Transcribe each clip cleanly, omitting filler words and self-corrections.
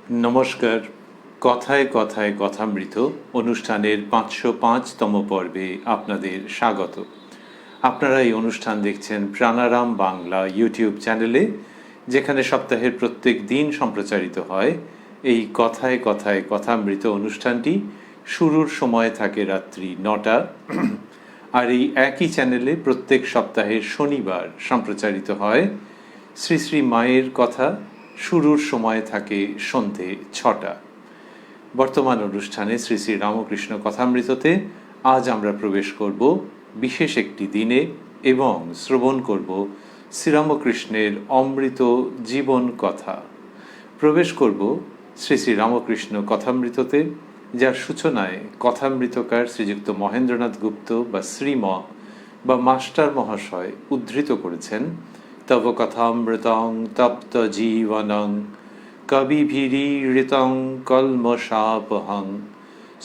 নমস্কার। কথায় কথায় কথামৃত অনুষ্ঠানের ৫০৫তম পর্বে আপনাদের স্বাগত। আপনারা এই অনুষ্ঠান দেখছেন প্রাণারাম বাংলা ইউটিউব চ্যানেলে, যেখানে সপ্তাহের প্রত্যেক দিন সম্প্রচারিত হয় এই কথায় কথায় কথামৃত অনুষ্ঠানটি। শুরুর সময় থাকে রাত্রি ৯টা, আর এই একই চ্যানেলে প্রত্যেক সপ্তাহের শনিবার সম্প্রচারিত হয় শ্রী শ্রী মায়ের কথা। শুরুর সময় থাকে সন্ধে ৬টা। বর্তমান অনুষ্ঠানে শ্রী শ্রী রামকৃষ্ণ কথামৃততে আজ আমরা প্রবেশ করব বিশেষ একটি দিনে এবং শ্রবণ করব শ্রীরামকৃষ্ণের অমৃত জীবন কথা। প্রবেশ করব শ্রী শ্রী রামকৃষ্ণ কথামৃততে, যার সূচনায় কথামৃতকার শ্রীযুক্ত মহেন্দ্রনাথ গুপ্ত বা শ্রীম বা মাস্টার মহাশয় উদ্ধৃত করেছেন, তব কথামৃতং তপ্ত জীবনং কবিভিরীড়িতং কল্মষাপহং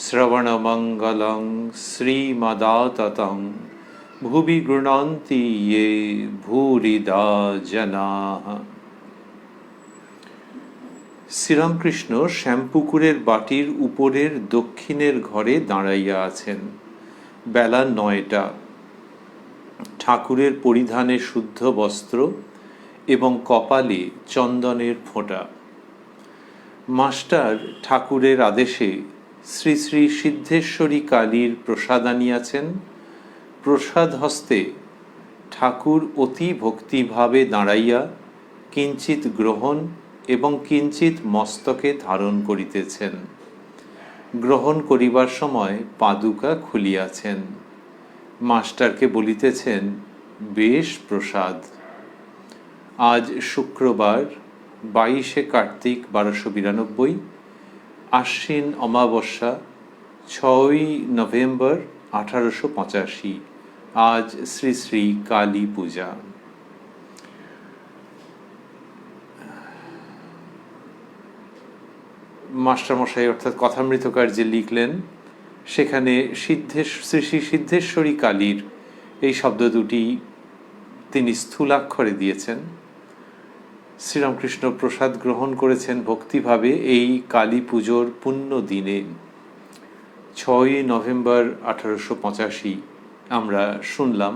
শ্রবণমঙ্গলং শ্রীমদাততং ভুবি গৃণন্তি ইয়ে ভূরিদা জনাঃ। শ্রীরামকৃষ্ণ শ্যামপুকুরের বাটির উপরের দক্ষিণের ঘরে দাঁড়াইয়া আছেন। বেলা ৯টা। ঠাকুরের পরিধানে শুদ্ধ বস্ত্র এবং কপালে চন্দনের ফোঁটা। মাস্টার ঠাকুরের আদেশে শ্রী শ্রী সিদ্ধেশ্বরী কালীর প্রসাদ আনিয়াছেন। প্রসাদ হস্তে ঠাকুর অতি ভক্তিভাবে দাঁড়াইয়া কিঞ্চিত গ্রহণ এবং কিঞ্চিত মস্তকে ধারণ করিতেছেন। গ্রহণ করিবার সময় পাদুকা খুলিয়াছেন। মাস্টারকে বলিতেছেন, বেশ প্রসাদ। আজ শুক্রবার 22শে কার্তিক 1292, আশ্বিন অমাবস্যা 6ই নভেম্বর 1885। আজ শ্রী শ্রী কালী পূজা। মাস্টারমশাই অর্থাৎ কথামৃতকার যে লিখলেন, সেখানে শ্রী শ্রী সিদ্ধেশ্বরী কালীর এই শব্দ দুটি তিনি স্থূলাক্ষরে দিয়েছেন। শ্রীরামকৃষ্ণ প্রসাদ গ্রহণ করেছেন ভক্তিভাবে এই কালী পুজোর পুণ্য দিনে। 6ই নভেম্বর 1885 আমরা শুনলাম।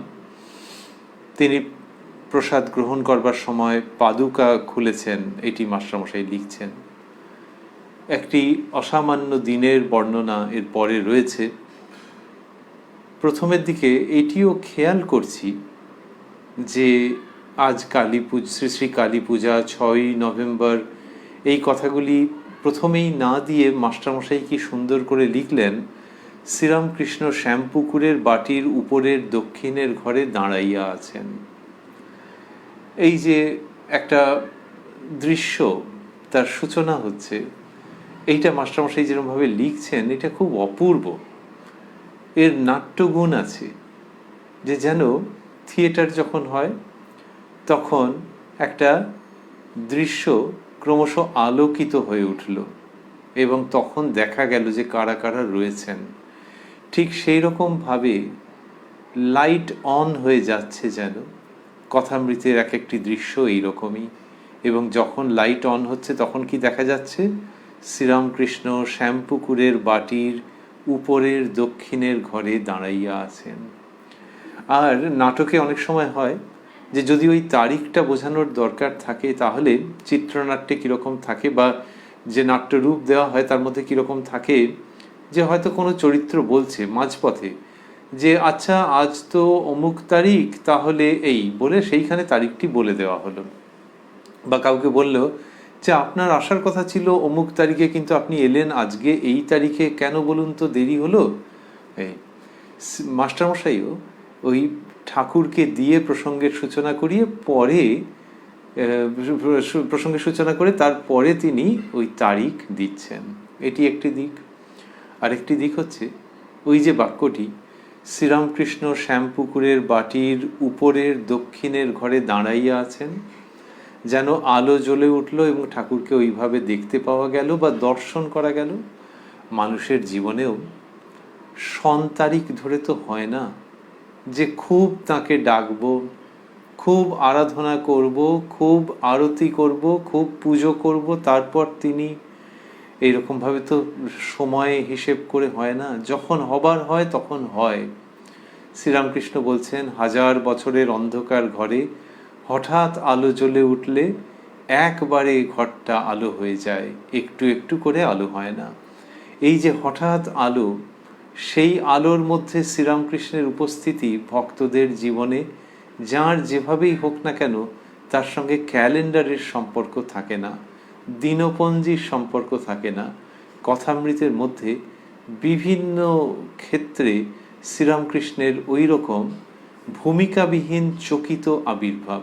তিনি প্রসাদ গ্রহণ করবার সময় পাদুকা খুলেছেন, এটি মাস্টারমশাই লিখছেন। একটি অসামান্য দিনের বর্ণনা এর পরে রয়েছে। প্রথমের দিকে এটিও খেয়াল করছি যে আজ শ্রী শ্রী কালী পূজা, 6ই নভেম্বর, এই কথাগুলি প্রথমেই না দিয়ে মাস্টারমশাই কি সুন্দর করে লিখলেন, শ্রীরামকৃষ্ণ শ্যামপুকুরের বাটির উপরের দক্ষিণের ঘরে দাঁড়াইয়া আছেন। এই যে একটা দৃশ্য, তার সূচনা হচ্ছে, এইটা মাস্টারমশাই যেরকমভাবে লিখছেন, এটা খুব অপূর্ব। এর নাট্যগুণ আছে, যে যেন থিয়েটার যখন হয় তখন একটা দৃশ্য ক্রমশ আলোকিত হয়ে উঠল এবং তখন দেখা গেল যে কারা কারা রয়েছেন। ঠিক সেই রকমভাবে লাইট অন হয়ে যাচ্ছে, যেন কথামৃতের এক একটি দৃশ্য এইরকমই। এবং যখন লাইট অন হচ্ছে তখন কি দেখা যাচ্ছে? শ্রীরামকৃষ্ণ শ্যামপুকুরের বাটির উপরের দক্ষিণের ঘরে দাঁড়াইয়া আছেন। আর নাটকে অনেক সময় হয় যে যদি ওই তারিখটা বোঝানোর দরকার থাকে, তাহলে চিত্রনাট্যে কীরকম থাকে বা যে নাট্যরূপ দেওয়া হয় তার মধ্যে কীরকম থাকে, যে হয়তো কোনো চরিত্র বলছে মাঝপথে যে আচ্ছা আজ তো অমুক তারিখ, তাহলে এই বলে সেইখানে তারিখটি বলে দেওয়া হলো। বা কাউকে বললো যে আপনার আসার কথা ছিল অমুক তারিখে, কিন্তু আপনি এলেন আজকে এই তারিখে, কেন বলুন তো, দেরি হলো। এই মাস্টারমশাইও ওই ঠাকুরকে দিয়ে প্রসঙ্গের সূচনা করিয়ে পরে প্রসঙ্গের সূচনা করে তারপরে তিনি ওই তারিখ দিচ্ছেন। এটি একটি দিক। আরেকটি দিক হচ্ছে ওই যে বাক্যটি, শ্রীরামকৃষ্ণ শ্যামপুকুরের বাটির উপরের দক্ষিণের ঘরে দাঁড়াইয়া আছেন, যেন আলো জ্বলে উঠল এবং ঠাকুরকে ওইভাবে দেখতে পাওয়া গেল বা দর্শন করা গেল। মানুষের জীবনেও সন তারিখ ধরে তো হয় না যে খুব তাকে ডাকবো, খুব আরাধনা করব, খুব আরতি করব, খুব পুজো করব, তারপর তিনি এইরকমভাবে তো সময় হিসেব করে হয় না, যখন হবার হয় তখন হয়। শ্রীরামকৃষ্ণ বলছেন, 1000 বছরের অন্ধকার ঘরে হঠাৎ আলো জ্বলে উঠলে একবারে ঘরটা আলো হয়ে যায়, একটু একটু করে আলো হয় না। এই যে হঠাৎ আলো, সেই আলোর মধ্যে শ্রীরামকৃষ্ণের উপস্থিতি ভক্তদের জীবনে যার যেভাবেই হোক না কেন তার সঙ্গে ক্যালেন্ডারের সম্পর্ক থাকে না, দিনপঞ্জির সম্পর্ক থাকে না। কথামৃতের মধ্যে বিভিন্ন ক্ষেত্রে শ্রীরামকৃষ্ণের ওই রকম ভূমিকাবিহীন চকিত আবির্ভাব।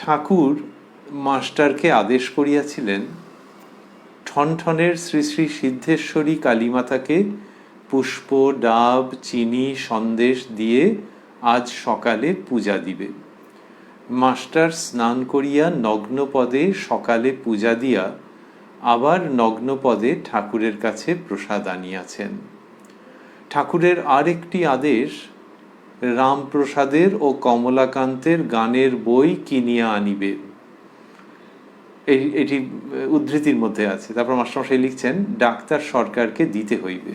ঠাকুর মাস্টারকে আদেশ করিয়াছিলেন, ঠনঠনের শ্রী শ্রী সিদ্ধেশ্বরী কালীমাতাকে পুষ্প, ডাব, চিনি, সন্দেশ দিয়ে আজ সকালে পূজা দিবে। মাস্টার স্নান করিয়া নগ্নপদে সকালে পূজা দিয়া আবার নগ্নপদে ঠাকুরের কাছে প্রসাদ আনিয়াছেন। ঠাকুরের আরেকটি আদেশ, রামপ্রসাদের ও কমলাকান্তের গানের বই কিনিয়া আনিবে। এটি উদ্ধৃতির মধ্যে আছে। তারপর মাস্টারমশাই লিখছেন, ডাক্তার সরকারকে দিতে হইবে।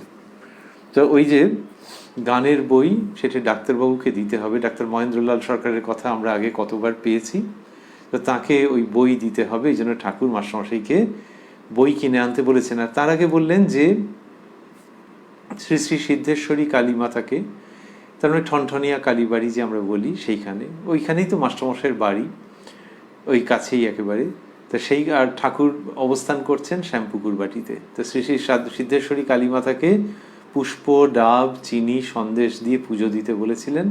তো ওই যে গানের বই, সেটি ডাক্তারবাবুকে দিতে হবে। ডাক্তার মহেন্দ্রলাল সরকারের কথা আমরা আগে কতবার পেয়েছি। তো তাকে ওই বই দিতে হবে, এই জন্য ঠাকুর মাস্টারমশাইকে বই কিনে আনতে বলেছেন। আর তার আগে বললেন যে শ্রী শ্রী সিদ্ধেশ্বরী কালীমাতাকে, তার মানে ঠনঠনিয়া কালীবাড়ি যে আমরা বলি, ওইখানেই তো মাস্টারমশাইয়ের বাড়ি, ওই কাছেই একেবারে। তো সেই আর ঠাকুর অবস্থান করছেন শ্যামপুকুর বাটিতে। তো শ্রী শ্রী সিদ্ধেশ্বরী কালীমাতাকে পুষ্প, ডাব, চিনি, সন্দেশ দিয়ে পুজো দিতে বলেছিলেন।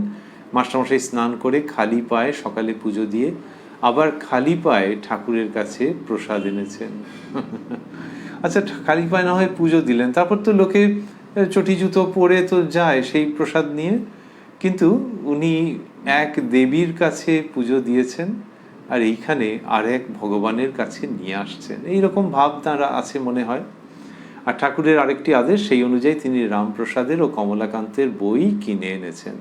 মাস্টারমশাই স্নান করে খালি পায়ে সকালে পুজো দিয়ে আবার খালি পায়ে ঠাকুরের কাছে প্রসাদ এনেছেন। আচ্ছা, খালি পায়ে না হয় পুজো দিলেন, তারপর তো লোকে চটি জুতো পরে তো যায় সেই প্রসাদ নিয়ে, কিন্তু উনি এক দেবীর কাছে পুজো দিয়েছেন আর এইখানে আর এক ভগবানের কাছে নিয়ে আসছেন, এইরকম ভাব তাঁর আছে মনে হয়। আর ঠাকুরের আরেকটি আদেশ, সেই অনুযায়ী তিনি রামপ্রসাদের ও কমলাকান্তের বই কিনে এনেছেন।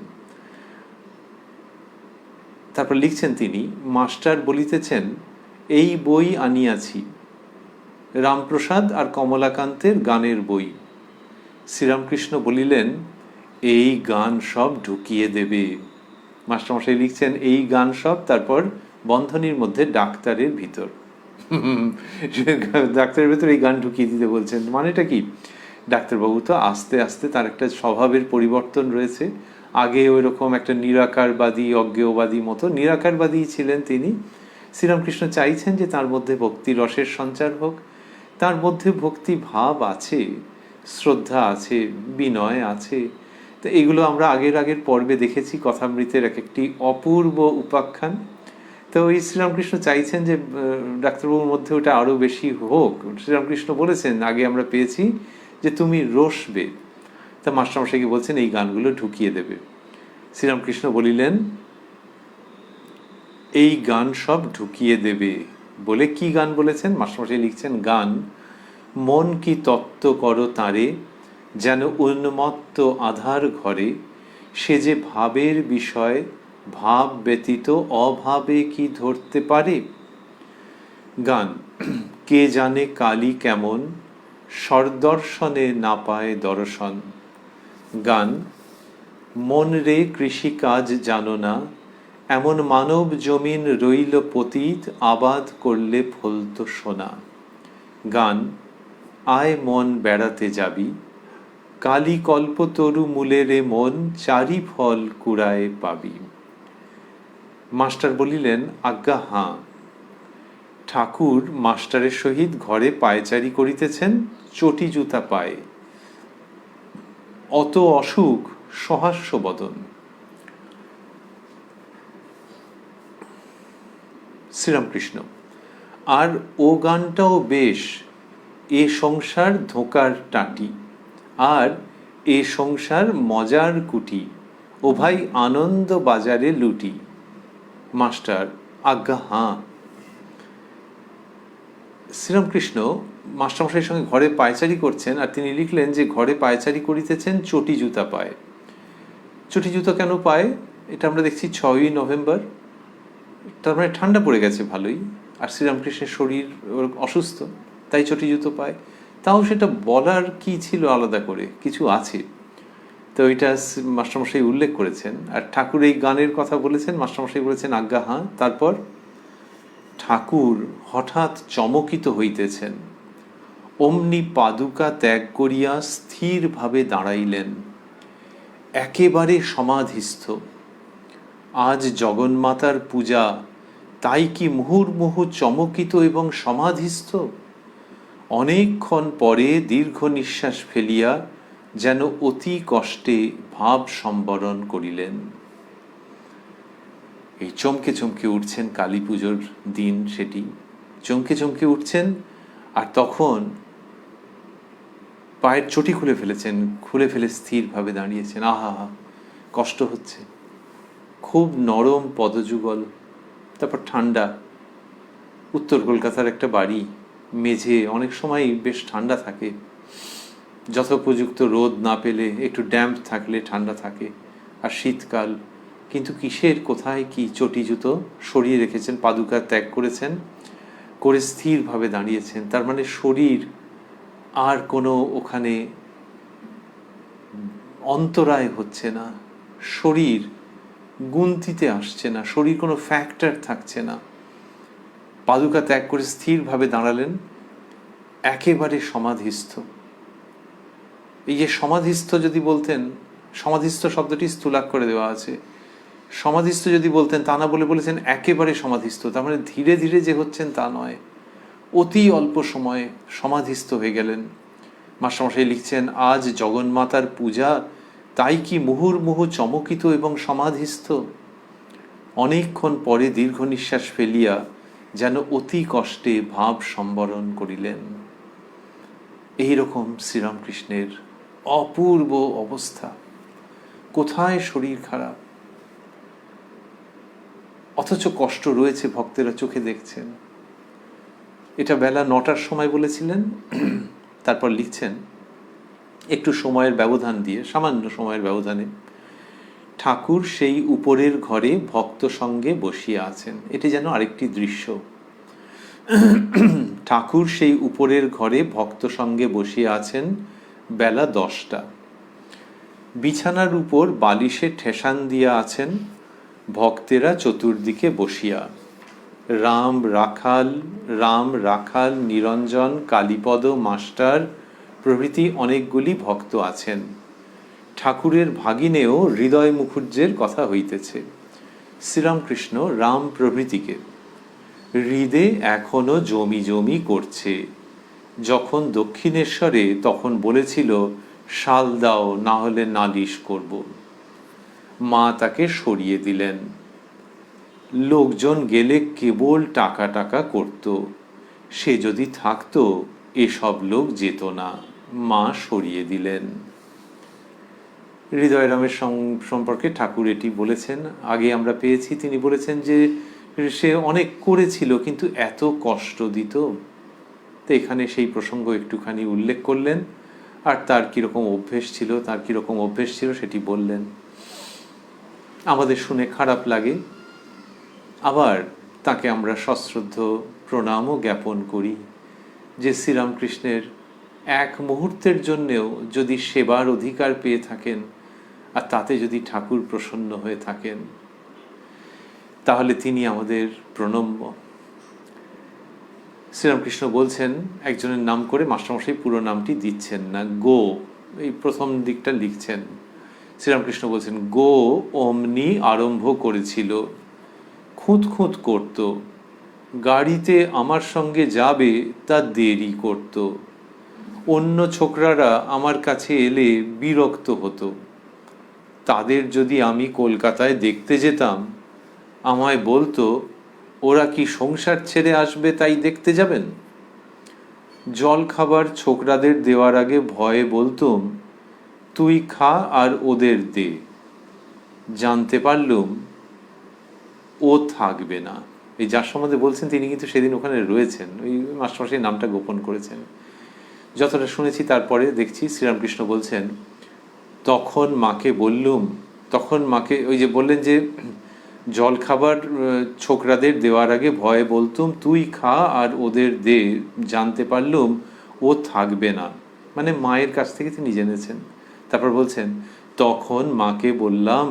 তারপর লিখছেন তিনি, মাস্টার বলিতেছেন, এই বই আনিয়াছি, রামপ্রসাদ আর কমলাকান্তের গানের বই। শ্রীরামকৃষ্ণ বলিলেন, এই গান সব ঢুকিয়ে দেবে। মাস্টারমশাই লিখছেন, এই গান সব, তারপর বন্ধনীর মধ্যে ডাক্তারের ভিতর, ডাক্তারের ভিতর এই গান ঢুকিয়ে দিতে বলছেন। মানেটা কি? ডাক্তারবাবু তো আস্তে আস্তে তার একটা স্বভাবের পরিবর্তন রয়েছে। আগে ওই রকম একটা নিরাকারবাদী, অজ্ঞেয়বাদী মতো নিরাকারবাদী ছিলেন তিনি। শ্রীরামকৃষ্ণ চাইছেন যে তার মধ্যে ভক্তি রসের সঞ্চার হোক। তার মধ্যে ভক্তি ভাব আছে, শ্রদ্ধা আছে, বিনয় আছে। তো এগুলো আমরা আগের পর্বে দেখেছি, কথামৃতের এক একটি অপূর্ব উপাখ্যান। তো ওই শ্রীরামকৃষ্ণ চাইছেন যে ডাক্তারবাবুর মধ্যে ওটা আরও বেশি হোক। শ্রীরামকৃষ্ণ বলেছেন, আগে আমরা পেয়েছি যে তুমি রসবে। তা মাস্টারমশাইকে বলছেন এই গানগুলো ঢুকিয়ে দেবে। শ্রীরামকৃষ্ণ বলিলেন, এই গান সব ঢুকিয়ে দেবে বলে কি গান বলেছেন? মাস্টারমশাই লিখছেন, গান, মন কি তত্ত্ব করো তারে, যেন উন্মত্ত আধার ঘরে, সে যে ভাবের বিষয়, ভাব ব্যতীত অভাবে কি ধরতে পারে। গান, কে জানে কালী কেমন, সরদর্শনে না পায় দর্শন। গান, মন রে কৃষি কাজ জানো না, এমন মানব জমিন রইল পতিত, আবাদ করলে ফলতো সোনা। গান, আয় মন বেড়াতে যাবি, কালী কল্পতরু মূলে রে মন, চারি ফল কুড়ায় পাবি। মাস্টার বলিলেন, আজ্ঞা হাঁ। ঠাকুর মাস্টারের সহিত ঘরে পায়চারি করিতেছেন, চটি জুতা পায়ে, অত অসুখ, সহাস্য বদন। শ্রীরামকৃষ্ণ, আর ও গানটাও বেশ, এ সংসার ধোঁকার টাটি, আর এ সংসার মজার কুটি, ও ভাই আনন্দ বাজারে লুটি। মাস্টার, আজ্ঞা হাঁ। শ্রীরামকৃষ্ণ মাস্টারমশাইয়ের সঙ্গে ঘরে পায়চারি করছেন, আর তিনি লিখলেন যে ঘরে পায়চারি করিতেছেন চটি জুতা পায়ে। চটি জুতা কেন পায়ে? এটা আমরা দেখছি 6ই নভেম্বর, তার মানে ঠান্ডা পড়ে গেছে ভালোই, আর শ্রীরামকৃষ্ণের শরীর অসুস্থ। তাই চটি জুতো পায়। তাও সেটা বলার কি ছিল আলাদা করে, কিছু আছে তো ওইটা মাস্টারমশাই উল্লেখ করেছেন। আর ঠাকুর এই গানের কথা বলেছেন, মাস্টারমশাই বলেছেন আজ্ঞা হাঁ। তারপর ঠাকুর হঠাৎ চমকিত হইতেছেন, অমনি পাদুকা ত্যাগ করিয়া স্থিরভাবে দাঁড়াইলেন, একেবারে সমাধিস্থ। আজ জগন্মাতার পূজা, তাই কি মুহুর্মুহু চমকিত এবং সমাধিস্থ। অনেকক্ষণ পরে দীর্ঘ নিঃশ্বাস ফেলিয়া যেন অতি কষ্টে ভাব সম্বরণ করিলেন। এই চমকে চমকে উঠছেন, কালী পুজোর দিন সেটি, চমকে চমকে উঠছেন। আর তখন পায়ের চটি খুলে ফেলেছেন, খুলে ফেলে স্থিরভাবে দাঁড়িয়েছেন। আহা, কষ্ট হচ্ছে, খুব নরম পদযুগল, তারপর ঠান্ডা। উত্তর কলকাতার একটা বাড়ি, মেঝে, অনেক সময় বেশ ঠান্ডা থাকে, যথোপযুক্ত রোদ না পেলে, একটু ড্যাম্প থাকলে ঠান্ডা থাকে। আর শীতকাল, কিন্তু কিসের কোথায় কি চটি জুতো সরিয়ে রেখেছেন, পাদুকা ত্যাগ করেছেন, করে স্থিরভাবে দাঁড়িয়েছেন। তার মানে শরীর আর কোনো ওখানে অন্তরায় হচ্ছে না, শরীর গুনতিতে আসছে না, শরীর কোনো ফ্যাক্টর থাকছে না। পাদুকা ত্যাগ করে স্থিরভাবে দাঁড়ালেন, একেবারে সমাধিস্থ। এই যে সমাধিস্থ যদি বলতেন, সমাধিস্থ শব্দটি স্থূলাক্ষরে দেওয়া আছে, সমাধিস্থ যদি বলতেন তা না বলে বলেছেন একেবারে সমাধিস্থ। তার মানে ধীরে ধীরে যে হচ্ছেন তা নয়, অতি অল্প সময়ে সমাধিস্থ হয়ে গেলেন। মাস্টারমশাই লিখছেন, আজ জগন্মাতার পূজা, তাই কি মুহুর্মুহু চমকিত এবং সমাধিস্থ। অনেকক্ষণ পরে দীর্ঘ নিঃশ্বাস ফেলিয়া যেন অতি কষ্টে ভাব সম্বরণ করিলেন। এইরকম শ্রীরামকৃষ্ণের অপূর্ব অবস্থা। কোথায় শরীর খারাপ, অথচ কষ্ট রয়েছে, ভক্তেরা চোখে দেখছেন। এটা বেলা 9টার সময় বলেছিলেন। তারপর লিখছেন, একটু সময়ের ব্যবধান দিয়ে, সামান্য সময়ের ব্যবধানে, ঠাকুর সেই উপরের ঘরে ভক্ত সঙ্গে বসিয়া আছেন। এটি যেন আরেকটি দৃশ্য। ঠাকুর সেই উপরের ঘরে ভক্ত সঙ্গে বসিয়া আছেন, বেলা 10টা। বিছানার উপর বালিশে ঠেসান দিয়া আছেন ভক্তেরা চতুর্দিকে বসিয়া। রাম রাখাল, নিরঞ্জন, কালীপদ মাস্টার প্রভৃতি অনেকগুলি ভক্ত আছেন। ঠাকুরের ভাগিনেও হৃদয় মুখুজ্জের কথা হইতেছে। শ্রীরামকৃষ্ণ রাম প্রভৃতিকে হৃদে এখনো জমি জমি করছে। যখন দক্ষিণেশ্বরে তখন বলেছিল, শাল দাও, না হলে নালিশ করব। মা তাকে সরিয়ে দিলেন। লোকজন গেলে কেবল টাকা টাকা করত, সে যদি থাকতো এসব লোক যেত না, মা সরিয়ে দিলেন। হৃদয়রামের সম্পর্কে ঠাকুর এটি বলেছেন, আগে আমরা পেয়েছি। তিনি বলেছেন যে সে অনেক করেছিল, কিন্তু এত কষ্ট দিত। তো এখানে সেই প্রসঙ্গ একটুখানি উল্লেখ করলেন, আর তার কীরকম অভ্যেস ছিল সেটি বললেন। আমাদের শুনে খারাপ লাগে, আবার তাকে আমরা সশ্রদ্ধ প্রণামও জ্ঞাপন করি যে শ্রীরামকৃষ্ণের এক মুহূর্তের জন্যেও যদি সেবার অধিকার পেয়ে থাকেন, আর তাতে যদি ঠাকুর প্রসন্ন হয়ে থাকেন, তাহলে তিনি আমাদের প্রণম্য। শ্রীরামকৃষ্ণ বলছেন, একজনের নাম করে মাস্টারমশাই পুরো নামটি দিচ্ছেন না, গো, এই প্রথম দিকটা লিখছেন। শ্রীরামকৃষ্ণ বলছেন, গো অমনি আরম্ভ করেছিল, খুঁত খুঁত করত, গাড়িতে আমার সঙ্গে যাবে তা দেরি করত। অন্য ছোকরারা আমার কাছে এলে বিরক্ত হতো। তাদের যদি আমি কলকাতায় দেখতে যেতাম, আমায় বলতো, ওরা কি সংসার ছেড়ে আসবে তাই দেখতে যাবেন? জল খাবার ছোকরাদের দেওয়ার আগে ভয়ে বলতুম, তুই খা আর ওদের দে। জানতে পারলুম ও থাকবে না। এই যার সম্বন্ধে বলছেন তিনি কিন্তু সেদিন ওখানে রয়েছেন, ওই মাস্টারমশাই নামটা গোপন করেছেন। যতটা শুনেছি তারপরে দেখছি শ্রীরামকৃষ্ণ বলছেন, তখন মাকে বললুম, তখন মাকে ওই যে বললেন যে জল খাবার ছোকরাদের দেওয়ার আগে ভয়ে বলতুম তুই খা আর ওদের দে, জানতে পারলুম ও থাকবে না। মানে মায়ের কাছ থেকে তিনি জেনেছেন। তারপর বলছেন, তখন মাকে বললাম,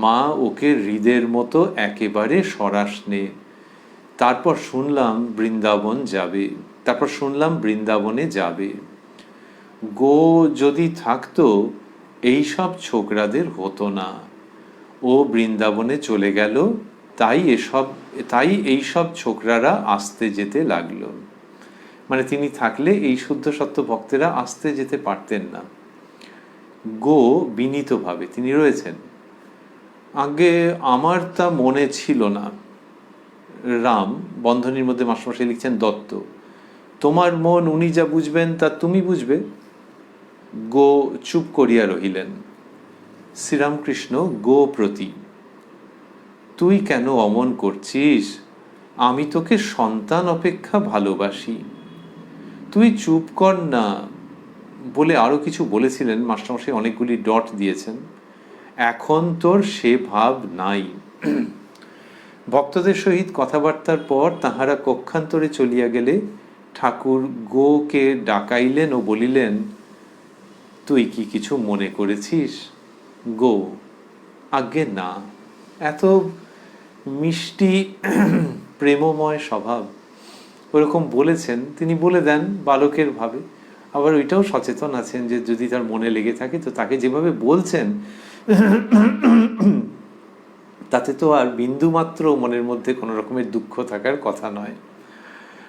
মা ওকে হৃদের মতো একেবারে সরাস নে। তারপর শুনলাম বৃন্দাবনে যাবে। গো যদি থাকতো এইসব ছোকরাদের হতো না। ও বৃন্দাবনে চলে গেল, তাই এইসব ছোকরারা আসতে যেতে লাগলো। মানে তিনি থাকলে এই শুদ্ধ সত্য ভক্তেরা আসতে যেতে পারতেন না। গো বিনীতভাবে তিনি রয়েছেন, আগে আমার তা মনে ছিল না। রাম বন্ধনীর মধ্যে মাস্টারমশাই লিখছেন দত্ত, তোমার মন উনি যা বুঝবেন তা তুমি বুঝবে। গো চুপ করিয়া রহিলেন। শ্রীরামকৃষ্ণ গো প্রতি, তুই কেন অমন করছিস? আমি তোকে সন্তান অপেক্ষা ভালোবাসি, তুই চুপ কর না। বলে আরো কিছু বলেছিলেন। মাস্টারমশাই অনেকগুলি ডট দিয়েছেন। এখন তোর সে ভাব নাই। ভক্তদের সহিত কথাবার্তার পর তাহারা কক্ষান্তরে চলিয়া গেলে ঠাকুর গোকে ডাকাইলেন ও বলিলেন, তুই কি কিছু মনে করেছিস? গো, আজ্ঞে না। এত মিষ্টি প্রেমময় স্বভাব, ওরকম বলেছেন। তিনি বলে দেন বালকের ভাবে। আবার ওইটাও সচেতন আছেন যে যদি তার মনে লেগে থাকে তো তাকে যেভাবে বলছেন তাতে তো আর বিন্দুমাত্র মনের মধ্যে কোনো রকমের দুঃখ থাকার কথা নয়।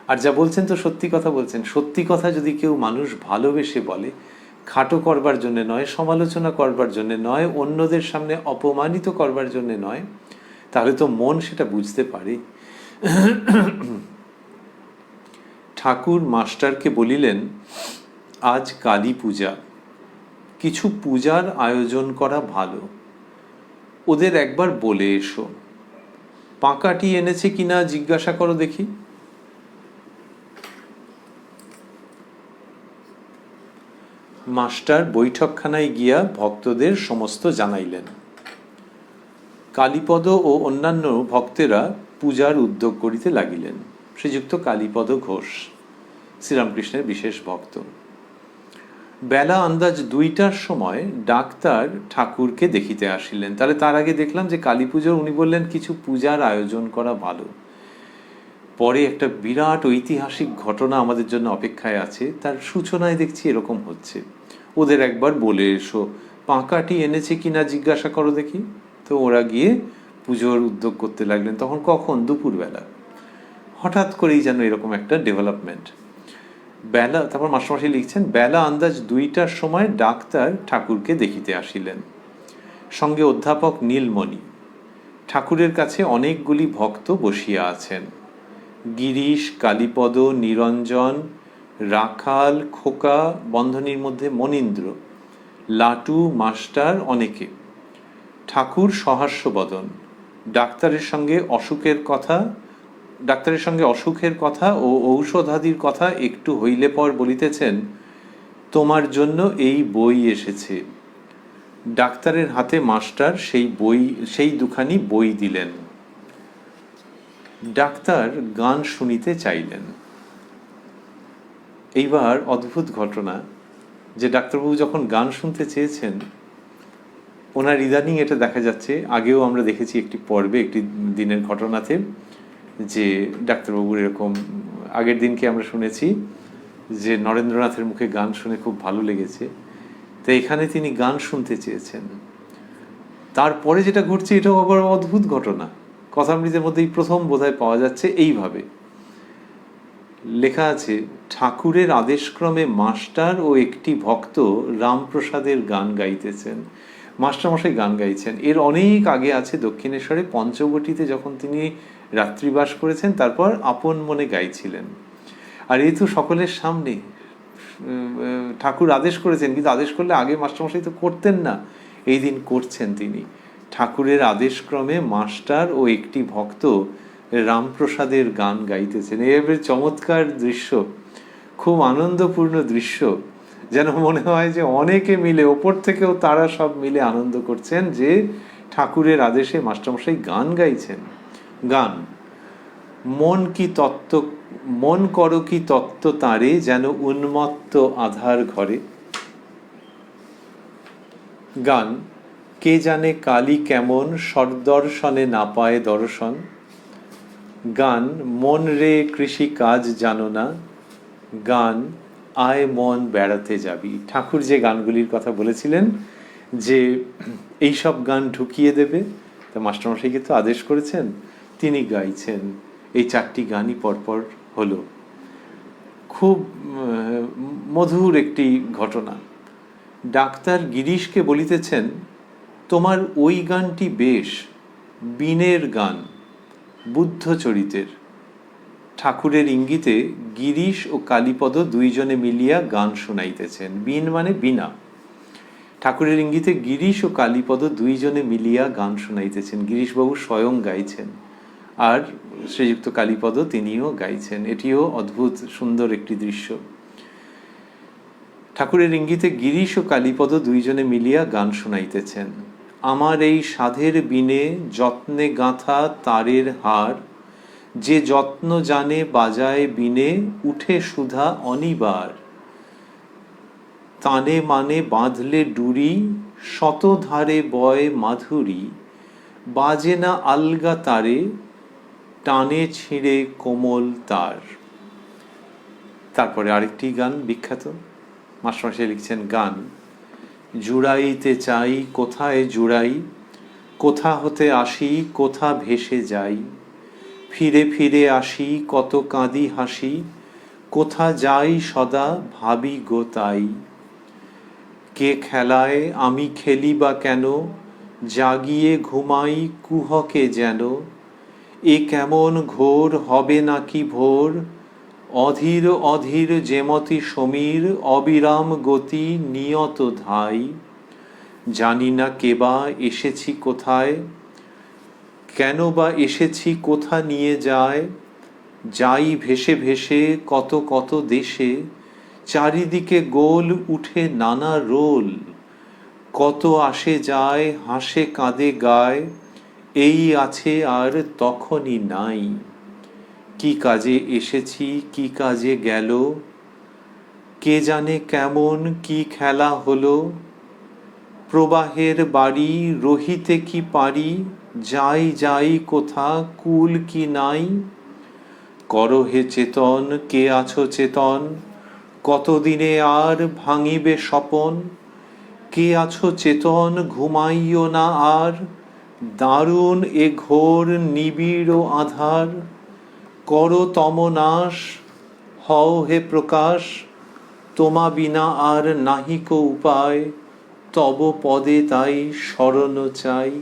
আর যা বলছেন তো সত্যি কথা বলছেন। সত্যি কথা যদি কেউ মানুষ ভালোবেসে বলে, খাটো করবার জন্যে নয়, সমালোচনা করবার জন্যে নয়, অন্যদের সামনে অপমানিত করবার জন্যে নয়, তাহলে তো মন সেটা বুঝতে পারে। ঠাকুর মাস্টারকে বলিলেন, আজ কালী পূজা, কিছু পূজার আয়োজন করা ভালো, ওদের একবার বলে এসো। পাকাটি এনেছে কিনা জিজ্ঞাসা করো দেখি। মাস্টার বৈঠকখানায় গিয়া ভক্তদের সমস্ত জানাইলেন। কালীপদ ও অন্যান্য ভক্তেরা পূজার উদ্যোগ করিতে লাগিলেন। শ্রীযুক্ত কালীপদ ঘোষ শ্রীরামকৃষ্ণের বিশেষ ভক্ত। বেলা আন্দাজ 2টার সময় ডাক্তার ঠাকুরকে দেখিতে আসিলেন। তাহলে তার আগে দেখলাম যে কালী পুজোর উনি বললেন কিছু পূজার আয়োজন করা ভালো। পরে একটা বিরাট ঐতিহাসিক ঘটনা আমাদের জন্য অপেক্ষায় আছে, তার সূচনায় দেখছি এরকম হচ্ছে। ওদের একবার বলে এসো, পাঁকাটি এনেছে কিনা জিজ্ঞাসা করো দেখি। তো ওরা গিয়ে পুজোর উদ্যোগ করতে লাগলেন। তখন কখন? দুপুরবেলা। হঠাৎ করেই যেন এরকম একটা ডেভেলপমেন্ট। বেলা, তারপর মাস্টারমশাই লিখছেন, বেলা আন্দাজ 2টার সময় ডাক্তার ঠাকুরকে দেখিতে আসিলেন, সঙ্গে অধ্যাপক নীলমণি। ঠাকুরের কাছে অনেকগুলি ভক্ত বসিয়া আছেন। গিরিশ, কালীপদ, নিরঞ্জন, রাখাল, খোকা, বন্ধনীর মধ্যে মনীন্দ্র, লাটু, মাস্টার, অনেকে। ঠাকুর সহাস্যবদন। ডাক্তারের সঙ্গে অসুখের কথা ও ঔষধাদির কথা একটু হইলে পর বলিতেছেন, তোমার জন্য এই বই এসেছে। ডাক্তারের হাতে মাস্টার সেই দুখানি বই দিলেন। ডাক্তার গান শুনিতে চাইলেন। এইবার অদ্ভুত ঘটনা যে ডাক্তারবাবু যখন গান শুনতে চেয়েছেন, ওনার ইদানিং এটা দেখা যাচ্ছে, আগেও আমরা দেখেছি একটি পর্বে, একটি দিনের ঘটনাতে, যে ডাক্তারবাবুর এরকম আগের দিনকে আমরা শুনেছি যে নরেন্দ্রনাথের মুখে গান শুনে খুব ভালো লেগেছে। তো এখানে তিনি গান শুনতে চেয়েছেন। তারপরে যেটা ঘটছে এটাও আবার অদ্ভুত ঘটনা। কথামৃতের মধ্যেই প্রথম বোধহয় পাওয়া যাচ্ছে এইভাবে লেখা আছে, ঠাকুরের আদেশক্রমে মাস্টার ও একটি ভক্ত রামপ্রসাদের গান গাইতেছেন। মাস্টারমশাই গান গাইছেন। এর অনেক আগে আছে দক্ষিণেশ্বরে পঞ্চবটিতে যখন তিনি রাত্রিবাস করেছেন, তারপর আপন মনে গাইছিলেন। আর এই তো সকলের সামনে ঠাকুর আদেশ করেছেন, কিন্তু আদেশ করলে আগে মাস্টারমশাই তো করতেন না, এই দিন করছেন তিনি। ঠাকুরের আদেশক্রমে মাস্টার ও একটি ভক্ত রামপ্রসাদের গান গাইতেছেন। এইভাবে চমৎকার দৃশ্য, খুব আনন্দপূর্ণ দৃশ্য। যেন মনে হয় যে অনেকে মিলে, ওপর থেকেও তারা সব মিলে আনন্দ করছেন যে ঠাকুরের আদেশে মাস্টারমশাই গান গাইছেন। গান, মন করো কি তত্ত্ব তারে, যেন উন্মত্ত আধার ঘরে। গান, কে জানে কালী কেমন, সদর্শনে না পায় দর্শন। গান, মন রে কৃষি কাজ জানো না। গান, আয় মন বেড়াতে যাবি। ঠাকুর যে গানগুলির কথা বলেছিলেন যে এইসব গান ঢুকিয়ে দেবে, তা মাস্টারমশাইকে তো আদেশ করেছেন, তিনি গাইছেন। এই 4টি গানই পরপর হলো। খুব মধুর একটি ঘটনা। ডাক্তার গিরিশকে বলিতেছেন, তোমার ওই গানটি বেশ, বীণের গান, বুদ্ধচরিতের। ঠাকুরের ইঙ্গিতে গিরিশ ও কালীপদ দুইজনে মিলিয়া গান শুনাইতেছেন। বীণ মানে বীণা। ঠাকুরের ইঙ্গিতে গিরিশ ও কালীপদ দুইজনে মিলিয়া গান শুনাইতেছেন। গিরিশবাবু স্বয়ং গাইছেন, আর শ্রীযুক্ত কালীপদ তিনিও গাইছেন। এটিও অদ্ভুত সুন্দর একটি দৃশ্য। ঠাকুরের ইঙ্গিতে গিরিশ ও কালীপদ দুইজনে মিলিয়া গান শুনাইতেছেন। আমার এই সাধের বীণে যত্নে গাঁথা তারের হার, যে যত্ন জানে বাজায় বীণে, উঠে সুধা অনিবার। তানে মানে বাঁধলে ডুরি, শত ধারে বয় মাধুরী, বাজে না আলগা তারে, টানে ছিঁড়ে কোমল তার। তারপরে আরেকটি গান বিখ্যাত, মাস্টারমশাই লিখছেন গান, জুড়াইতে চাই কোথায় জুড়াই, কোথা হতে আসি কোথা ভেসে যাই, ফিরে ফিরে আসি কত কাঁদি হাসি, কোথা যাই সদা ভাবি গো তাই। কে খেলায় আমি খেলি বা কেন, জাগিয়ে ঘুমাই কুহকে যেন, এ কেমন ঘোর হবে নাকি ভোর, অধীর অধীর যেমতি সমীর, অবিরাম গতি নিয়ত ধাই। জানি না কেবা এসেছি কোথায়, কেন বা এসেছি কোথা নিয়ে যায়, যাই ভেসে ভেসে কত কত দেশে, চারিদিকে গোল উঠে নানা রোল, কত আসে যায় হাসে কাঁদে গায়, এই আছে আর তখনই নাই। কি কাজে এসেছি কি কাজে গেল, কে জানে কেমন কি খেলা হলো, প্রবাহের বাড়ি রহিতে কি পারি, যাই যাই কোথা কুল কি নাই। করো হে চেতন কে আছো চেতন, কতদিনে আর ভাঙিবে স্বপন, কে আছো চেতন ঘুমাইও না আর, দারুণ এ ঘোর নিবিড় আধার। করো তমনাশ হও হে প্রকাশ, তোমা বিনা আর নাহিক উপায়, তব পদে তাই শরণ চাই।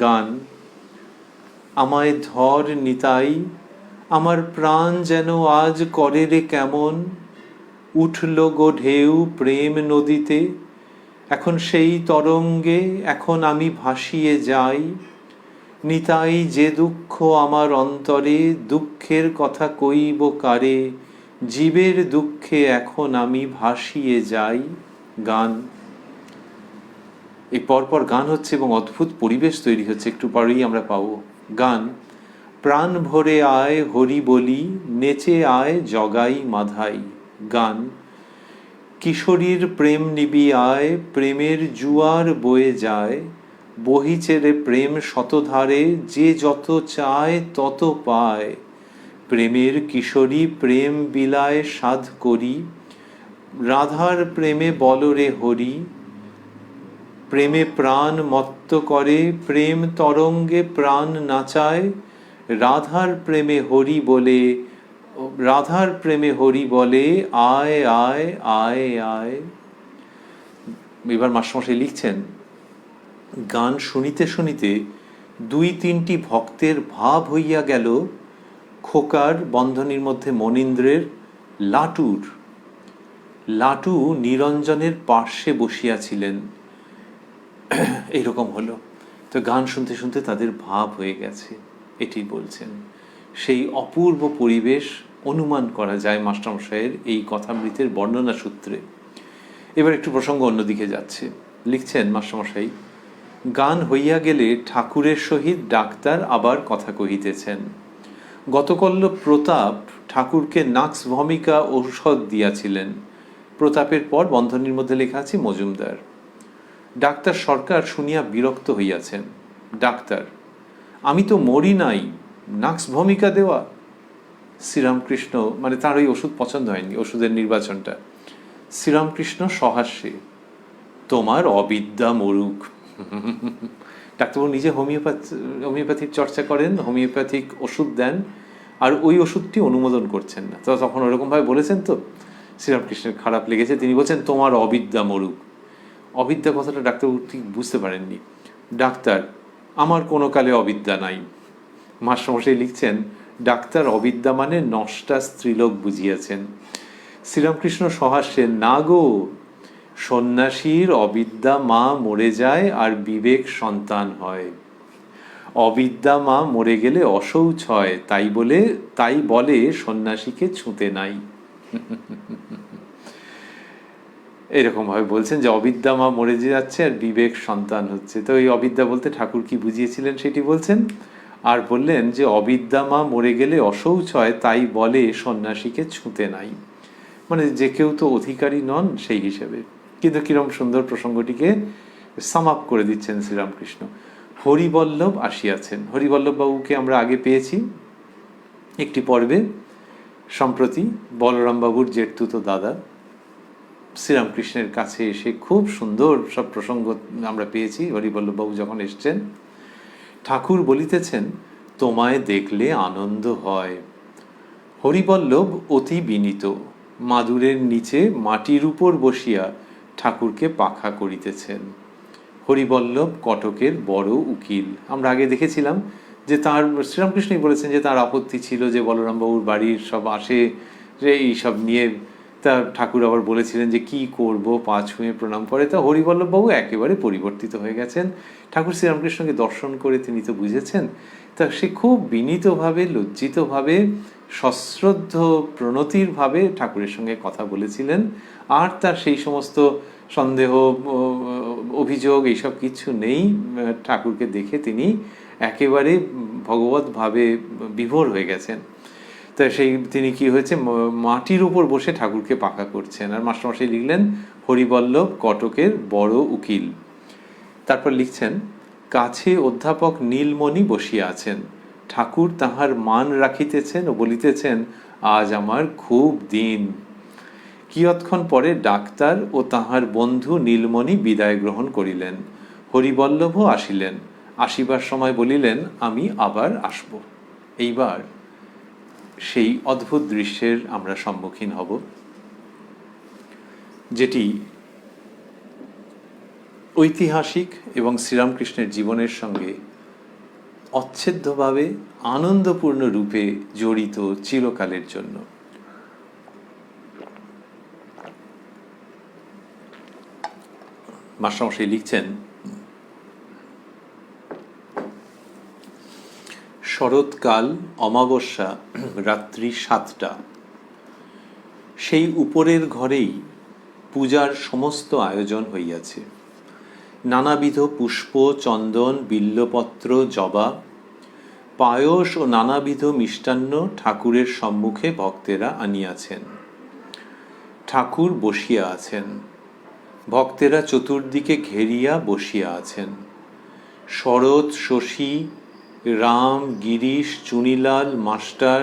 গান, আমায় ধর নিতাই, আমার প্রাণ যেন আজ করে রে কেমন, উঠল গো ঢেউ প্রেম নদীতে, এখন সেই তরঙ্গে এখন আমি ভাসিয়ে যাই। নিতাই যে দুঃখ আমার অন্তরে, দুঃখের কথা কইব কারে, জীবের দুঃখে এখন আমি ভাসিয়ে যাই। গান, এই পরপর গান হচ্ছে এবং অদ্ভুত পরিবেশ তৈরি হচ্ছে, একটু পরেই আমরা পাবো। গান, প্রাণ ভরে আয় হরি বলি, নেচে আয় জগাই মাধাই। গান, কিশোরীর প্রেম নিবি আয়, প্রেমের জুয়ার বয়ে যায়, বহিছে রে প্রেম শতধারে, যে যত চায় তত পায়। প্রেমের কিশোরী প্রেম বিলায় সাধ করি, রাধার প্রেমে বল রে হরি। প্রেমে প্রাণ মত্ত করে, প্রেম তরঙ্গে প্রাণ নাচায়, রাধার প্রেমে হরি বলে, রাধার প্রেমে হরি বলে, আয় আয় আয় আয়। এবার মাস্টারমশাই লিখছেন, গান শুনিতে শুনিতে 2-3টি ভক্তের ভাব হইয়া গেল খোকার বন্ধনীর মধ্যে মনীন্দ্রের লাটুর। লাটু নিরঞ্জনের পার্শ্বে বসিয়াছিলেন। এইরকম হলো। তো গান শুনতে শুনতে তাদের ভাব হয়ে গেছে, এটি বলছেন। সেই অপূর্ব পরিবেশ অনুমান করা যায় মাস্টারমশাইয়ের এই কথামৃতের বর্ণনা সূত্রে। এবার একটু প্রসঙ্গ অন্যদিকে যাচ্ছে। লিখছেন মাস্টারমশাই, গান হইয়া গেলে ঠাকুরের সহিত ডাক্তার আবার কথা কহিতেছেন। গতকল্য প্রতাপ ঠাকুরকে নাক্স ভমিকা ঔষধ দিয়াছিলেন। প্রতাপের পর বন্ধনীর মধ্যে লেখা আছে মজুমদার। ডাক্তার সরকার শুনিয়া বিরক্ত হইয়াছেন। ডাক্তার: আমি তো মরি নাই, নাক্স ভমিকা দেওয়া? শ্রীরামকৃষ্ণ, মানে তার ওই ওষুধ পছন্দ হয়নি, ওষুধের নির্বাচনটা। শ্রীরামকৃষ্ণ সহাস্যে: তোমার অবিদ্যা মরুক। ডাক্তারবাবু নিজে হোমিওপ্যাথির চর্চা করেন, হোমিওপ্যাথিক ওষুধ দেন, আর ওই ওষুধটি অনুমোদন করছেন না। তো তখন ওরকমভাবে বলেছেন, তো শ্রীরামকৃষ্ণের খারাপ লেগেছে, তিনি বলছেন তোমার অবিদ্যা মরুক। অবিদ্যা কথাটা ডাক্তারবাবু ঠিক বুঝতে পারেননি। ডাক্তার: আমার কোনো কালে অবিদ্যা নাই। মাস্টারমশাই লিখছেন, ডাক্তার অবিদ্যা মানে নষ্টা স্ত্রীলোক বুঝিয়াছেন। শ্রীরামকৃষ্ণ সহাস্যে: না গো, সন্ন্যাসীর অবিদ্যা মা মরে যায় আর বিবেক সন্তান হয়। অবিদ্যা মা মরে গেলে অশৌচ হয়, তাই বলে সন্ন্যাসীকে ছুঁতে নাই। এরকম ভাবে বলছেন যে অবিদ্যা মা মরে যাচ্ছে আর বিবেক সন্তান হচ্ছে। তো এই অবিদ্যা বলতে ঠাকুর কি বুঝিয়েছিলেন সেটি বলছেন, আর বললেন যে অবিদ্যা মা মরে গেলে অশৌচ হয়, তাই বলে সন্ন্যাসীকে ছুঁতে নাই। মানে যে কেউ তো অধিকারী নন সেই হিসেবে। কিন্তু কিরম সুন্দর প্রসঙ্গটিকে সাম আপ করে দিচ্ছেন শ্রীরামকৃষ্ণ। হরিবল্লভ আসিয়াছেন। হরিবল্লভ বাবুকে আমরা আগে পেয়েছি একটি পর্বে, সম্প্রতি বলরাম বাবুর জেঠতুতো দাদা শ্রীরামকৃষ্ণের কাছে এসে খুব সুন্দর সব প্রসঙ্গ আমরা পেয়েছি। হরিবল্লভ বাবু যখন এসছেন, ঠাকুর বলিতেছেন, তোমায় দেখলে আনন্দ হয়। হরিবল্লভ অতি বিনীত, মাদুরের নিচে মাটির উপর বসিয়া ঠাকুরকে পাখা করিতেছেন। হরিবল্লভ কটকের বড় উকিল। আমরা আগে দেখেছিলাম যে তার, শ্রীরামকৃষ্ণই বলেছেন যে তার আপত্তি ছিল যে বলরামবাবুর বাড়ির সব আসে, এইসব নিয়ে। তা ঠাকুর আবার বলেছিলেন যে কি করব, পা ছুঁয়ে প্রণাম করে। তা হরিবল্লভবাবু একেবারে পরিবর্তিত হয়ে গেছেন। ঠাকুর শ্রীরামকৃষ্ণকে দর্শন করে তিনি তো বুঝেছেন। তা সে খুব বিনীতভাবে, লজ্জিতভাবে, সশ্রদ্ধ প্রণতির ভাবে ঠাকুরের সঙ্গে কথা বলেছিলেন। আর তার সেই সমস্ত সন্দেহ, অভিযোগ এইসব কিছু নেই। ঠাকুরকে দেখে তিনি একেবারে ভগবৎভাবে বিভোর হয়ে গেছেন। তা তিনি কি হয়েছে, মাটির উপর বসে ঠাকুরকে পাখা করছেন। আর মাস্টারমশাই লিখলেন, হরিবল্লভ কটকের বড় উকিল। তারপর লিখছেন, কাছে অধ্যাপক নীলমণি বসিয়া আছেন। ঠাকুর তাহার মান রাখিতেছেন ও বলিতেছেন, আজ আমার খুব দিন। কিয়ৎক্ষণ পরে ডাক্তার ও তাহার বন্ধু নীলমণি বিদায় গ্রহণ করিলেন। হরিবল্লভও আসিলেন। আসিবার সময় বলিলেন, আমি আবার আসব। এইবার সেই অদ্ভুত দৃশ্যের আমরা সম্মুখীন হব, যেটি ঐতিহাসিক এবং শ্রীরামকৃষ্ণের জীবনের সঙ্গে অচ্ছেদ্যভাবে আনন্দপূর্ণ রূপে জড়িত চিরকালের জন্য। মাস্টারমশাই লিখছেন, শরৎকাল, অমাবস্যা, রাত্রি 7টা। সেই উপরের ঘরেই পূজার সমস্ত আয়োজন হইয়াছে। নানাবিধ পুষ্প, চন্দন, বিল্বপত্র, জবা, পায়স ও নানাবিধ মিষ্টান্ন ঠাকুরের সম্মুখে ভক্তেরা আনিয়াছেন। ঠাকুর বসিয়া আছেন। ভক্তেরা চতুর্দিকে ঘেরিয়া বসিয়া আছেন। শরৎ, শশী, রাম, গিরিশ, চুনিলাল, মাস্টার,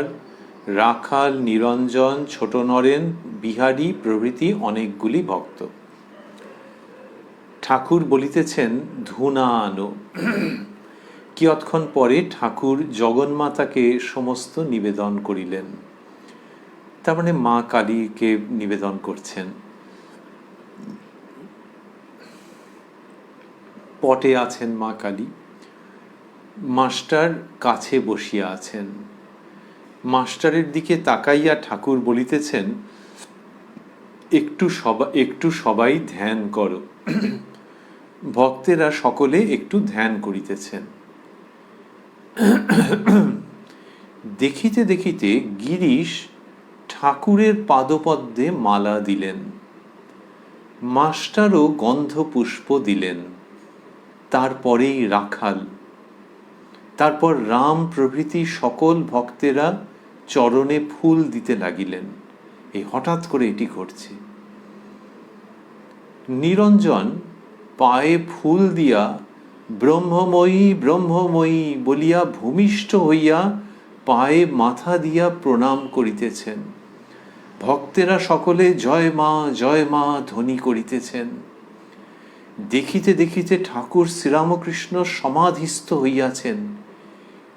রাখাল, নিরঞ্জন, ছোট নরেন, বিহারী প্রভৃতি অনেকগুলি ভক্ত। ঠাকুর বলিতেছেন, ধূনা আনো। কিয়ৎক্ষণ পরে ঠাকুর জগন্মাতাকে সমস্ত নিবেদন করিলেন। তার মানে মা কালীকে নিবেদন করছেন। পটে আছেন মা কালী। মাস্টার কাছে বসিয়া আছেন। মাস্টারের দিকে তাকাইয়া ঠাকুর বলিতেছেন, একটু সবাই ধ্যান করো। ভক্তেরা সকলে একটু ধ্যান করিতেছেন। দেখিতে দেখিতে গিরিশ ঠাকুরের পাদপদ্মে মালা দিলেন। মাস্টারও গন্ধপুষ্প দিলেন। তারপরেই রাখাল, তারপর রাম প্রভৃতি সকল ভক্তেরা চরণে ফুল দিতে লাগিলেন। এই হঠাৎ করে এটি ঘটছে। নিরঞ্জন পায়ে ফুল দিয়া ব্রহ্মময়ী ব্রহ্মময়ী বলিয়া ভূমিষ্ঠ হইয়া পায়ে মাথা দিয়া প্রণাম করিতেছেন। ভক্তেরা সকলে জয় মা ধ্বনি করিতেছেন। দেখিতে দেখিতে ঠাকুর শ্রীরামকৃষ্ণ সমাধিস্থ হইয়াছেন।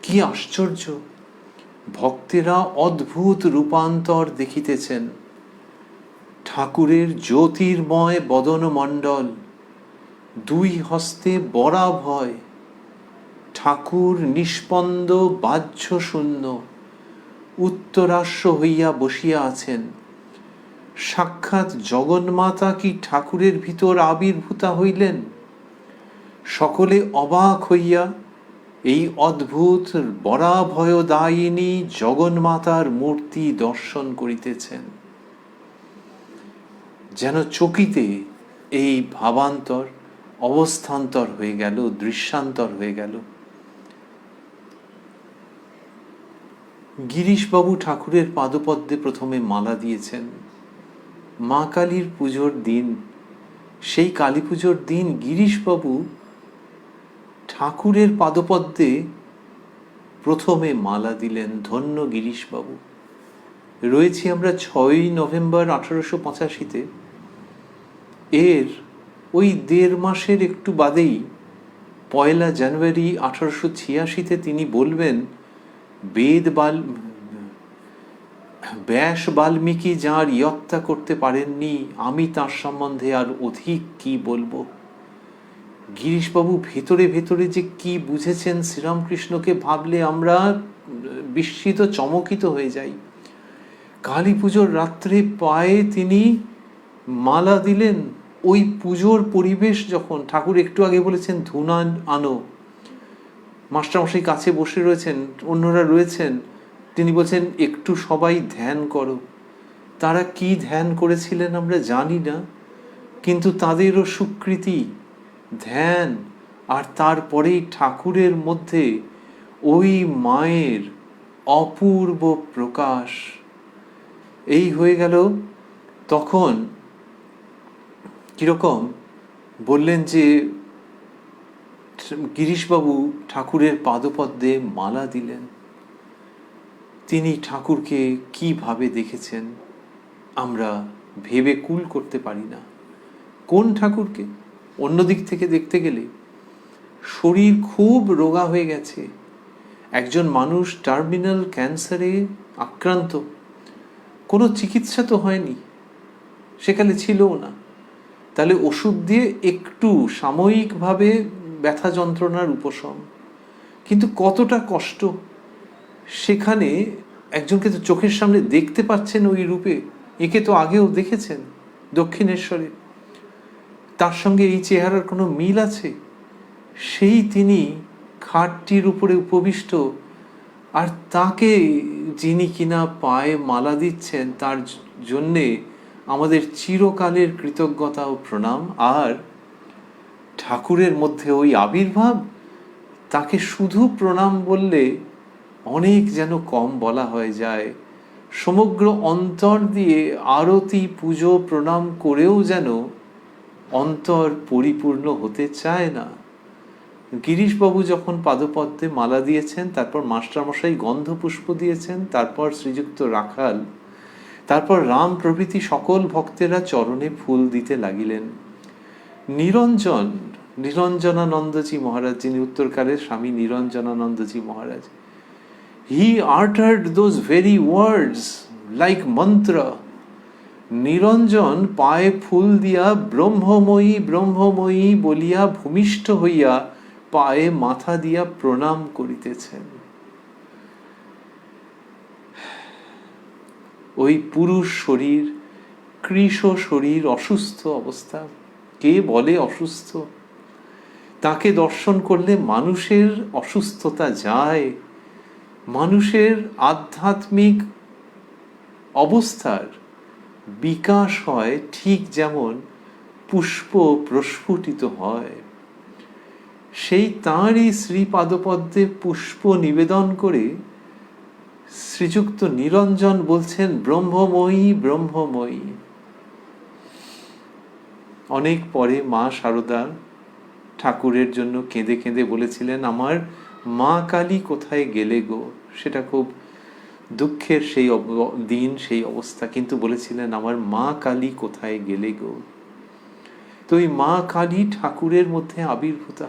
কি আশ্চর্য! ভক্তেরা অদ্ভুত রূপান্তর দেখিতেছেন। ঠাকুরের জ্যোতির্ময় বদনমণ্ডল, দুই হস্তে বরাভয়, ঠাকুর নিষ্পন্দ বাহ্য শূন্য, উত্তরাস্য হইয়া বসিয়া আছেন। সাক্ষাৎ জগন্মাতা কি ঠাকুরের ভিতর আবির্ভূতা হইলেন? সকলে অবাক হইয়া এই অদ্ভুত বরাভয়দায়িনী জগন্মাতার মূর্তি দর্শন করিতেছেন। যেন চকিতে এই ভাবান্তর অবস্থান্তর হয়ে গেল, দৃশ্যান্তর হয়ে গেল। গিরিশবাবু ঠাকুরের পাদপদ্মে প্রথমে মালা দিয়েছেন। মা কালীর পুজোর দিন, সেই কালী পুজোর দিন গিরিশবাবু ঠাকুরের পাদপদ্মে প্রথমে মালা দিলেন। ধন্য গিরিশবাবু। রয়েছি আমরা 6ই নভেম্বর 1885-তে। এর ওই 1.5 মাসের একটু বাদেই 1 জানুয়ারি 1886-তে তিনি বলবেন, ব্যাস বাল্মীকি যাঁর ইয়ত্তা করতে পারেননি, আমি তার সম্বন্ধে আর অধিক কি বলবো। গিরিশবাবু ভেতরে ভেতরে যে কি বুঝেছেন শ্রীরামকৃষ্ণকে ভাবলে আমরা বিস্মিত, চমকিত হয়ে যাই। কালী পুজোর রাত্রে পায়ে তিনি মালা দিলেন। ওই পুজোর পরিবেশ যখন, ঠাকুর একটু আগে বলেছেন ধুনা আনো, মাস্টারমশাই কাছে বসে রয়েছেন, অন্যরা রয়েছেন, তিনি বলছেন একটু সবাই ধ্যান করো। তারা কি ধ্যান করেছিলেন আমরা জানি না, কিন্তু তাদেরও স্বীকৃতি ধ্যান। আর তারপরেই ঠাকুরের মধ্যে ওই মায়ের অপূর্ব প্রকাশ। এই হয়ে গেল। তখন কিরকম বললেন যে গিরিশবাবু ঠাকুরের পাদপদ্মে মালা দিলেন। তিনি ঠাকুরকে কিভাবে দেখেছেন আমরা ভেবে কুল করতে পারি না। কোন ঠাকুরকে? অন্যদিক থেকে দেখতে গেলে শরীর খুব রোগা হয়ে গেছে। একজন মানুষ টার্মিনাল ক্যান্সারে আক্রান্ত, কোনো চিকিৎসা তো হয়নি, সেখানে ছিলও না। তাহলে ওষুধ দিয়ে একটু সাময়িকভাবে ব্যথা যন্ত্রণার উপশম, কিন্তু কতটা কষ্ট। সেখানে একজনকে তো চোখের সামনে দেখতে পাচ্ছেন ওই রূপে, একে তো আগেও দেখেছেন দক্ষিণেশ্বরে, তার সঙ্গে এই চেহারার কোনো মিল আছে? সেই তিনি খাটটির উপরে উপবিষ্ট, আর তাকে যিনি কিনা পায়ে মালা দিচ্ছেন, তার জন্যে আমাদের চিরকালের কৃতজ্ঞতা ও প্রণাম। আর ঠাকুরের মধ্যে ওই আবির্ভাব, তাকে শুধু প্রণাম বললে অনেক যেন কম বলা হয়ে যায়। সমগ্র অন্তর দিয়ে আরতি পুজো প্রণাম করেও যেন অন্তর পরিপূর্ণ হতে চায় না। গিরিশবাবু যখন পাদপদ্মে মালা দিয়েছেন, তারপর মাস্টারমশাই গন্ধপুষ্প দিয়েছেন, তারপর শ্রীযুক্ত রাখাল, তারপর রাম প্রভৃতি সকল ভক্তেরা চরণে ফুল দিতে লাগিলেন। নিরঞ্জনানন্দজি মহারাজ, যিনি উত্তরকালের স্বামী নিরঞ্জনানন্দজি মহারাজ, he uttered those very words like mantra. নিরঞ্জন পায়ে ফুল দিয়া ব্রহ্মময়ী ব্রহ্মময়ী বলিয়া ভূমিষ্ঠ হইয়া পায়ে মাথা দিয়া প্রণাম করিতেছেন। ওই পুরুষ শরীর, কৃশ শরীর, অসুস্থ অবস্থা, কে বলে অসুস্থ? তাকে দর্শন করলে মানুষের অসুস্থতা যায়, মানুষের আধ্যাত্মিক অবস্থার বিকাশ হয়, ঠিক যেমন পুষ্প প্রস্ফুটিত হয়। সেই তাঁরই শ্রীপাদপদ্মে পুষ্প নিবেদন করে শ্রীযুক্ত নিরঞ্জন বলছেন ব্রহ্মময়ী ব্রহ্মময়ী। অনেক পরে মা শারদা ঠাকুরের জন্য কেঁদে কেঁদে বলেছিলেন, আমার মা কালী কোথায় গেলে গো। সেটা খুব দুঃখের সেই দিন, সেই অবস্থা, কিন্তু বলেছিলেন আমার মা কালী কোথায় গেলে গো। তো এই মা কালী ঠাকুরের মধ্যে আবির্ভূতা।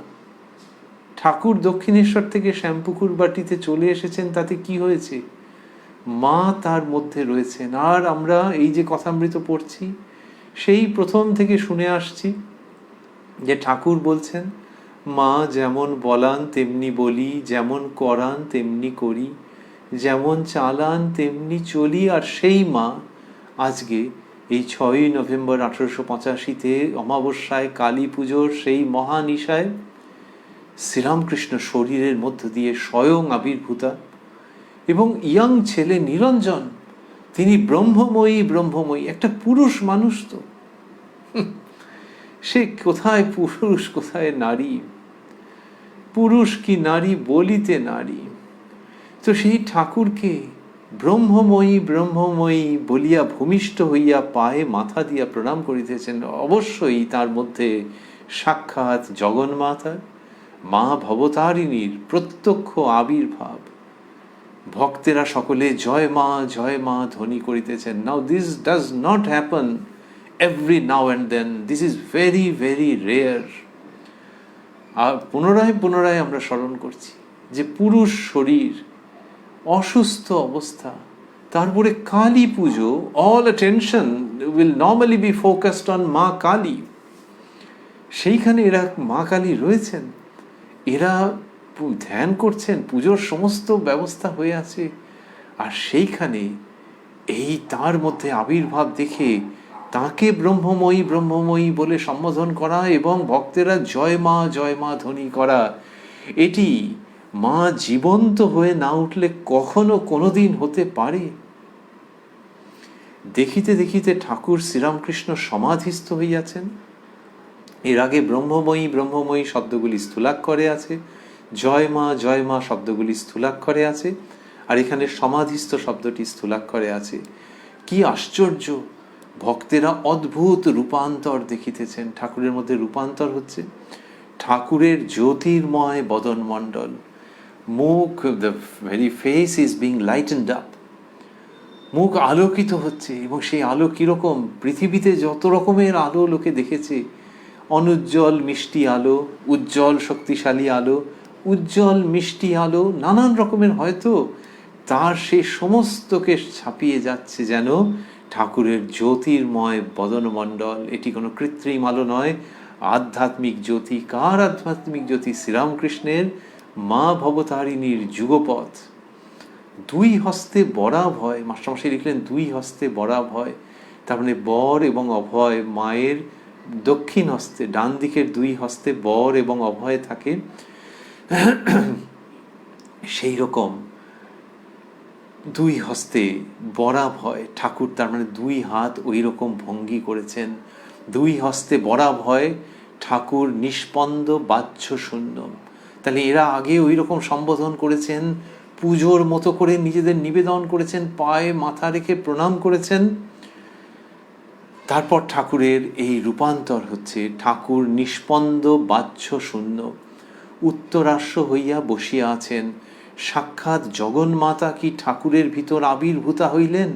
ঠাকুর দক্ষিণেশ্বর থেকে শ্যামপুকুর বাটিতে চলে এসেছেন, তাতে কি হয়েছে? মা তার মধ্যে রয়েছেন। আর আমরা এই যে কথামৃত পড়ছি, সেই প্রথম থেকে শুনে আসছি যে ঠাকুর বলছেন, মা যেমন বলান তেমনি বলি, যেমন করান তেমনি করি, যেমন চালান তেমনি চলি। আর সেই মা আজকে এই 6ই নভেম্বর 1885-তে অমাবস্যায় কালী পুজোর সেই মহানিশায় শ্রীরামকৃষ্ণ শরীরের মধ্য দিয়ে স্বয়ং আবির্ভূতা। এবং ইয়াং ছেলে নিরঞ্জন, তিনি ব্রহ্মময়ী ব্রহ্মময়ী। একটা পুরুষ মানুষ তো, সে কোথায় পুরুষ কোথায় নারী, পুরুষ কি নারী বলিতে নারী। তো সেই ঠাকুরকে ব্রহ্মময়ী ব্রহ্মময়ী বলিয়া ভূমিষ্ঠ হইয়া পায়ে মাথা দিয়া প্রণাম করিতেছেন। অবশ্যই তার মধ্যে সাক্ষাৎ জগন্মাতার, মা ভবতারিণীর প্রত্যক্ষ আবির্ভাব। ভক্তেরা সকলে জয় মা ধ্বনি করিতেছেন। Now this does not happen every now and then. This is very very rare. আর পুনরায় আমরা স্মরণ করছি যে পুরুষ শরীর, অসুস্থ অবস্থা, তারপরে কালী পুজো, all attention will normally be focused on মা কালী। সেইখানে এরা মা কালী রয়েছেন, এরা ধ্যান করছেন, পুজোর সমস্ত ব্যবস্থা হয়ে আছে। আর সেইখানে এই তার মধ্যে আবির্ভাব দেখে তাকে ব্রহ্মময়ী ব্রহ্মময়ী বলে সম্বোধন করা এবং ভক্তেরা জয় মা ধ্বনি করা, এটি মা জীবন্ত হয়ে না উঠলে কখনো কোনোদিন হতে পারে? দেখিতে দেখিতে ঠাকুর শ্রীরামকৃষ্ণ সমাধিস্থ হইয়াছেন। এর আগে ব্রহ্মময়ী ব্রহ্মময়ী শব্দগুলি স্থূলাক্ষরে আছে, জয় মা শব্দগুলি স্থূলাক্ষরে আছে, আর এখানে সমাধিস্থ শব্দটি স্থূলাক্ষরে আছে। কি আশ্চর্য! ভক্তেরা অদ্ভুত রূপান্তর দেখিতেছেন। ঠাকুরের মধ্যে রূপান্তর হচ্ছে। ঠাকুরের জ্যোতির্ময় বদনমণ্ডল, মুখ, the very face is being lightened up, মুখ আলোকিত হচ্ছে। এবং সেই আলো কীরকম? পৃথিবীতে যত রকমের আলো লোকে দেখেছে, অনুজ্জ্বল মিষ্টি আলো, উজ্জ্বল শক্তিশালী আলো, উজ্জ্বল মিষ্টি আলো, নানান রকমের, হয়তো তার সেই সমস্তকে ছাপিয়ে যাচ্ছে যেন ঠাকুরের জ্যোতির্ময় বদনমণ্ডল। এটি কোনো কৃত্রিম আলো নয়, আধ্যাত্মিক জ্যোতি। কার আধ্যাত্মিক জ্যোতি? শ্রীরামকৃষ্ণের, মা ভবতারিণীর যুগপথ। দুই হস্তে বরাভয়, মাস্টারমশাই লিখলেন দুই হস্তে বরাভয়। তার মানে বর এবং অভয় মায়ের দক্ষিণ হস্তে, ডান দিকের দুই হস্তে বর এবং অভয় থাকে। সেই রকম দুই হস্তে বরাভয় ঠাকুর, তার মানে দুই হাত ওই রকম ভঙ্গি করেছেন। দুই হস্তে বরাভয় ঠাকুর, নিষ্পন্দ বাহ্য শূন্য। তাহলে এরা আগে ওই রকম সম্বোধন করেছেন, পুজোর মতো করে নিজেদের নিবেদন করেছেন, পায়ে মাথা রেখে প্রণাম করেছেন। তারপর ঠাকুরের এই রূপান্তর হচ্ছে, ঠাকুর নিষ্পন্দ বাহ্য শূন্য, উত্তরাশ্ব হইয়া বসিয়া আছেন। সাক্ষাৎ জগন্মাতা কি ঠাকুরের ভিতর আবির্ভূতা হইলেন?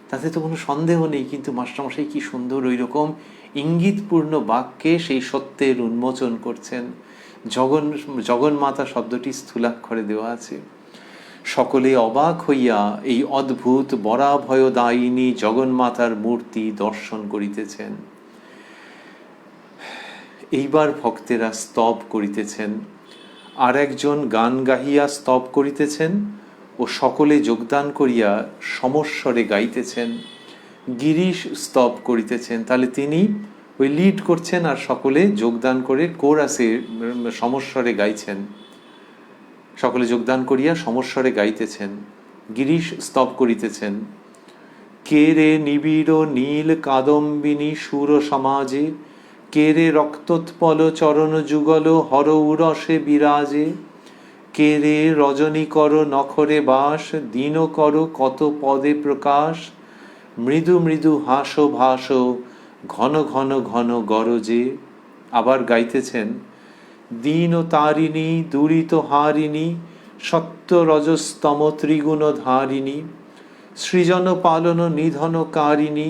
তাতে তো কোনো সন্দেহ নেই। কিন্তু মাস্টারমশাই কি সুন্দর ওই রকম ইঙ্গিতপূর্ণ বাক্যে সেই সত্যের উন্মোচন করছেন। জগন্মাতা শব্দটি স্থূলাক্ষরে দেওয়া আছে। সকলে অবাক হইয়া এই অদ্ভুত বরাভয়দায়িনী জগন্মাতার মূর্তি দর্শন করিতেছেন। এইবার ভক্তেরা স্তব করিতেছেন, আর একজন গান গাহিয়া স্তব করিতেছেন ও সকলে যোগদান করিয়া সমস্বরে গাইতেছেন। গিরিশ স্তব করিতেছেন, তাহলে তিনি ওই লিড করছেন আর সকলে যোগদান করে কোরাসে সমস্বরে গাইছেন। সকলে যোগদান করিয়া সমস্বরে গাইতেছেন। গিরিশ স্তব করিতেছেন, কে রে নিবিড় নীল কাদম্বিনী সুর সমাজে কে রে রক্তোৎপল চরণ যুগল হর উরসে বিরাজে, কে রে রজনী কর নখরে বাস, দিন কর কত পদে প্রকাশ, মৃদু মৃদু হাস ভাস ঘন ঘন ঘন গরজে। আবার গাইতেছেন, দীন তারিণী দুরিত হারিণী, সত্য রজস্তম ত্রিগুণ ধারিণী, সৃজন পালন নিধন কারিণী,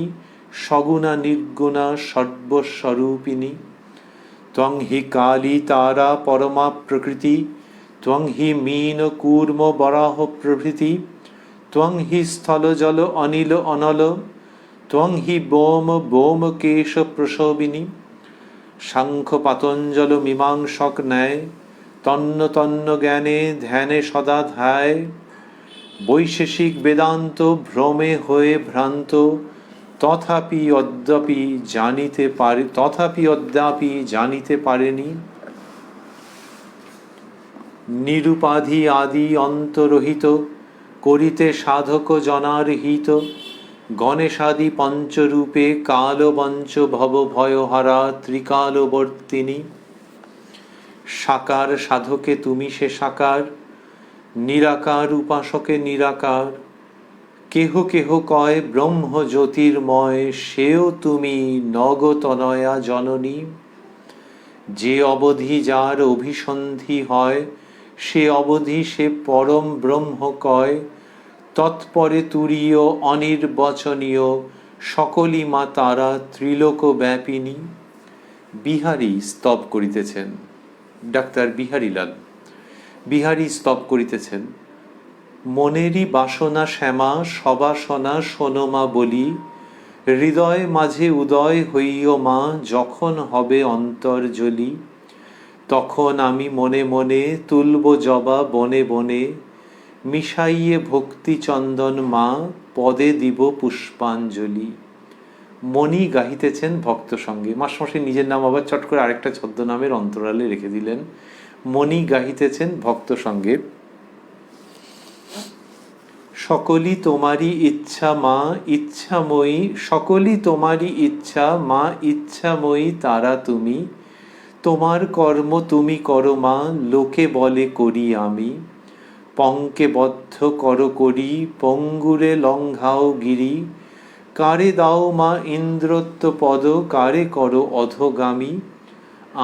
সগুণা নির্গুণা সর্বস্বরূপিণী। ত্বং হি কালী তারা পরমা প্রকৃতি, ত্বং হি মীন কূর্ম বরাহ প্রভৃতি, ত্বং হি স্থল জল অনিল অনল, ত্বং হি বোম বোমকেশ প্রসবিনী। সাংখ্য পাতঞ্জল মীমাংসক ন্যায়, তন্ন তন্ন জ্ঞানে ধ্যানে সদা ধ্যায়। বৈশেষিক বেদান্ত ভ্রমে হয়ে ভ্রান্ত, তথাপি অদ্যাপি জানিতে পারেনি। নিরুপাধি আদি অন্তরহিত, করিতে সাধক জনার হিত। গণেশাদি পঞ্চরূপে কালবঞ্চ ভব ভয়হারা ত্রিকালবর্তিনী। সাকার সাধকে তুমি সে সাকার, নিরাকার উপাসকে নিরাকার। কেহ কেহ কয় ব্রহ্ম জ্যোতির্ময়, সেও তুমি নগতনয়া জননী। যে অবধি যার অভিসন্ধি হয়, সে অবধি সে পরম ব্রহ্ম কয়। তৎপরে তুরীয় অনির্বচনীয়, সকলি মা তারা ত্রিলোক ব্যাপিনী। বিহারী স্তব করিতেছেন, ডাক্তার বিহারীলাল বিহারী স্তব করিতেছেন। মনেরই বাসনা শ্যামা সবাসনা শোনো বলি, হৃদয় মাঝে উদয় হইও মা, যখন হবে অন্তর্জলি। তখন আমি মনে মনে তুলব জবা বনে বনে, মিশাইয়ে ভক্তি চন্দন মা, পদে দিব পুষ্পাঞ্জলি। মণি গাহিতেছেন ভক্ত সঙ্গে। মাস্টারমশাই নিজের নাম আবার চট করে আরেকটা ছদ্মনামের অন্তরালে রেখে দিলেন। মণি গাহিতেছেন ভক্ত সঙ্গে। সকলই তোমারই ইচ্ছা মা ইচ্ছাময়ী, সকলই তোমারই ইচ্ছা মা ইচ্ছাময়ী তারা তুমি। তোমার কর্ম তুমি করো মা, লোকে বলে করি আমি। পঙ্কে বদ্ধ করি পঙ্গুরে লঙ্ঘাও গিরি। কারে দাও মা ইন্দ্রত্ব পদ, কারে করো অধগামী।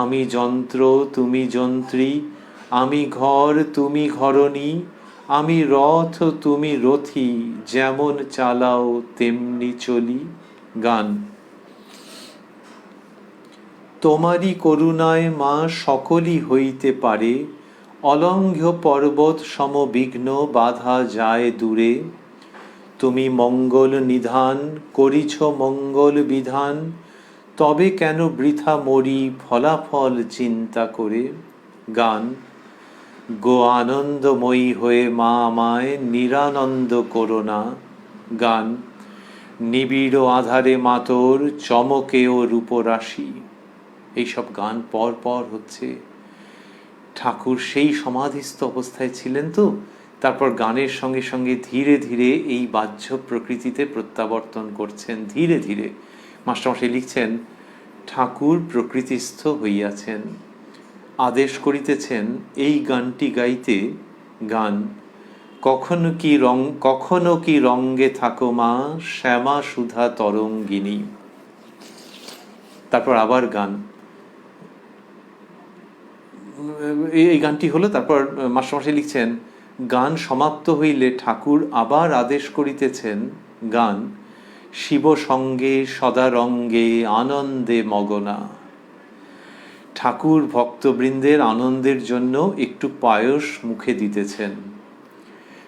আমি যন্ত্র তুমি যন্ত্রী, আমি ঘর তুমি ঘরণী। আমি রথ তুমি রথী, যেমন চালাও তেমনি চলি। গান। তোমারই করুণায় মা সকলই হইতে পারে, অলঙ্ঘ্য পর্বত সম বিঘ্ন বাধা যায় দূরে। তুমি মঙ্গল নিধান করিছ মঙ্গল বিধান, তবে কেন বৃথা মরি ফলাফল চিন্তা করে। গান। গো আনন্দময়ী হয়ে মা আমায় নিরানন্দ করো না। গান। নিবিড় আধারে মাতর চমকেও রূপরাশি। এইসব গান পর পর হচ্ছে। ঠাকুর সেই সমাধিস্থ অবস্থায় ছিলেন তো, তারপর গানের সঙ্গে সঙ্গে ধীরে ধীরে এই বাহ্য প্রকৃতিতে প্রত্যাবর্তন করছেন। ধীরে ধীরে মাস্টারমশাই লিখছেন, ঠাকুর প্রকৃতিস্থ হইয়াছেন, আদেশ করিতেছেন এই গানটি গাইতে। গান। কখনো কি রঙ্গে থাকো মা, শ্যামা সুধা তরঙ্গিনী। তারপর আবার গান। এই গানটি হলো। তারপর মাস্টারমশাই লিখছেন, গান সমাপ্ত হইলে ঠাকুর আবার আদেশ করিতেছেন। গান। শিব সঙ্গে সদা রঙ্গে আনন্দে মগনা। ঠাকুর ভক্তবৃন্দের আনন্দের জন্য একটু পায়স মুখে দিতেছেন,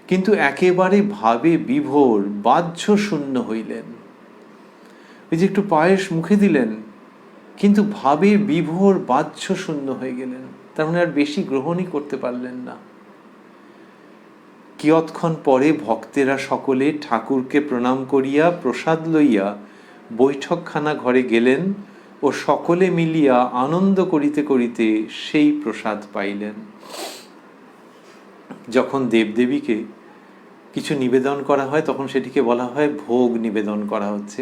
কিন্তু একেবারে ভাবে বিভোর বাহ্য শূন্য হইলেন। ওই যে একটু পায়েস মুখে দিলেন, কিন্তু ভাবে বিভোর বাহ্য শূন্য হয়ে গেলেন, তার মানে আর বেশি গ্রহণই করতে পারলেন না। কিয়ৎক্ষণ পরে ভক্তেরা সকলে ঠাকুরকে প্রণাম করিয়া প্রসাদ লইয়া বৈঠকখানা ঘরে গেলেন ও সকলে মিলিয়া আনন্দ করিতে করিতে সেই প্রসাদ পাইলেন। যখন দেবদেবীকে কিছু নিবেদন করা হয় তখন সেটিকে বলা হয় ভোগ নিবেদন করা হচ্ছে।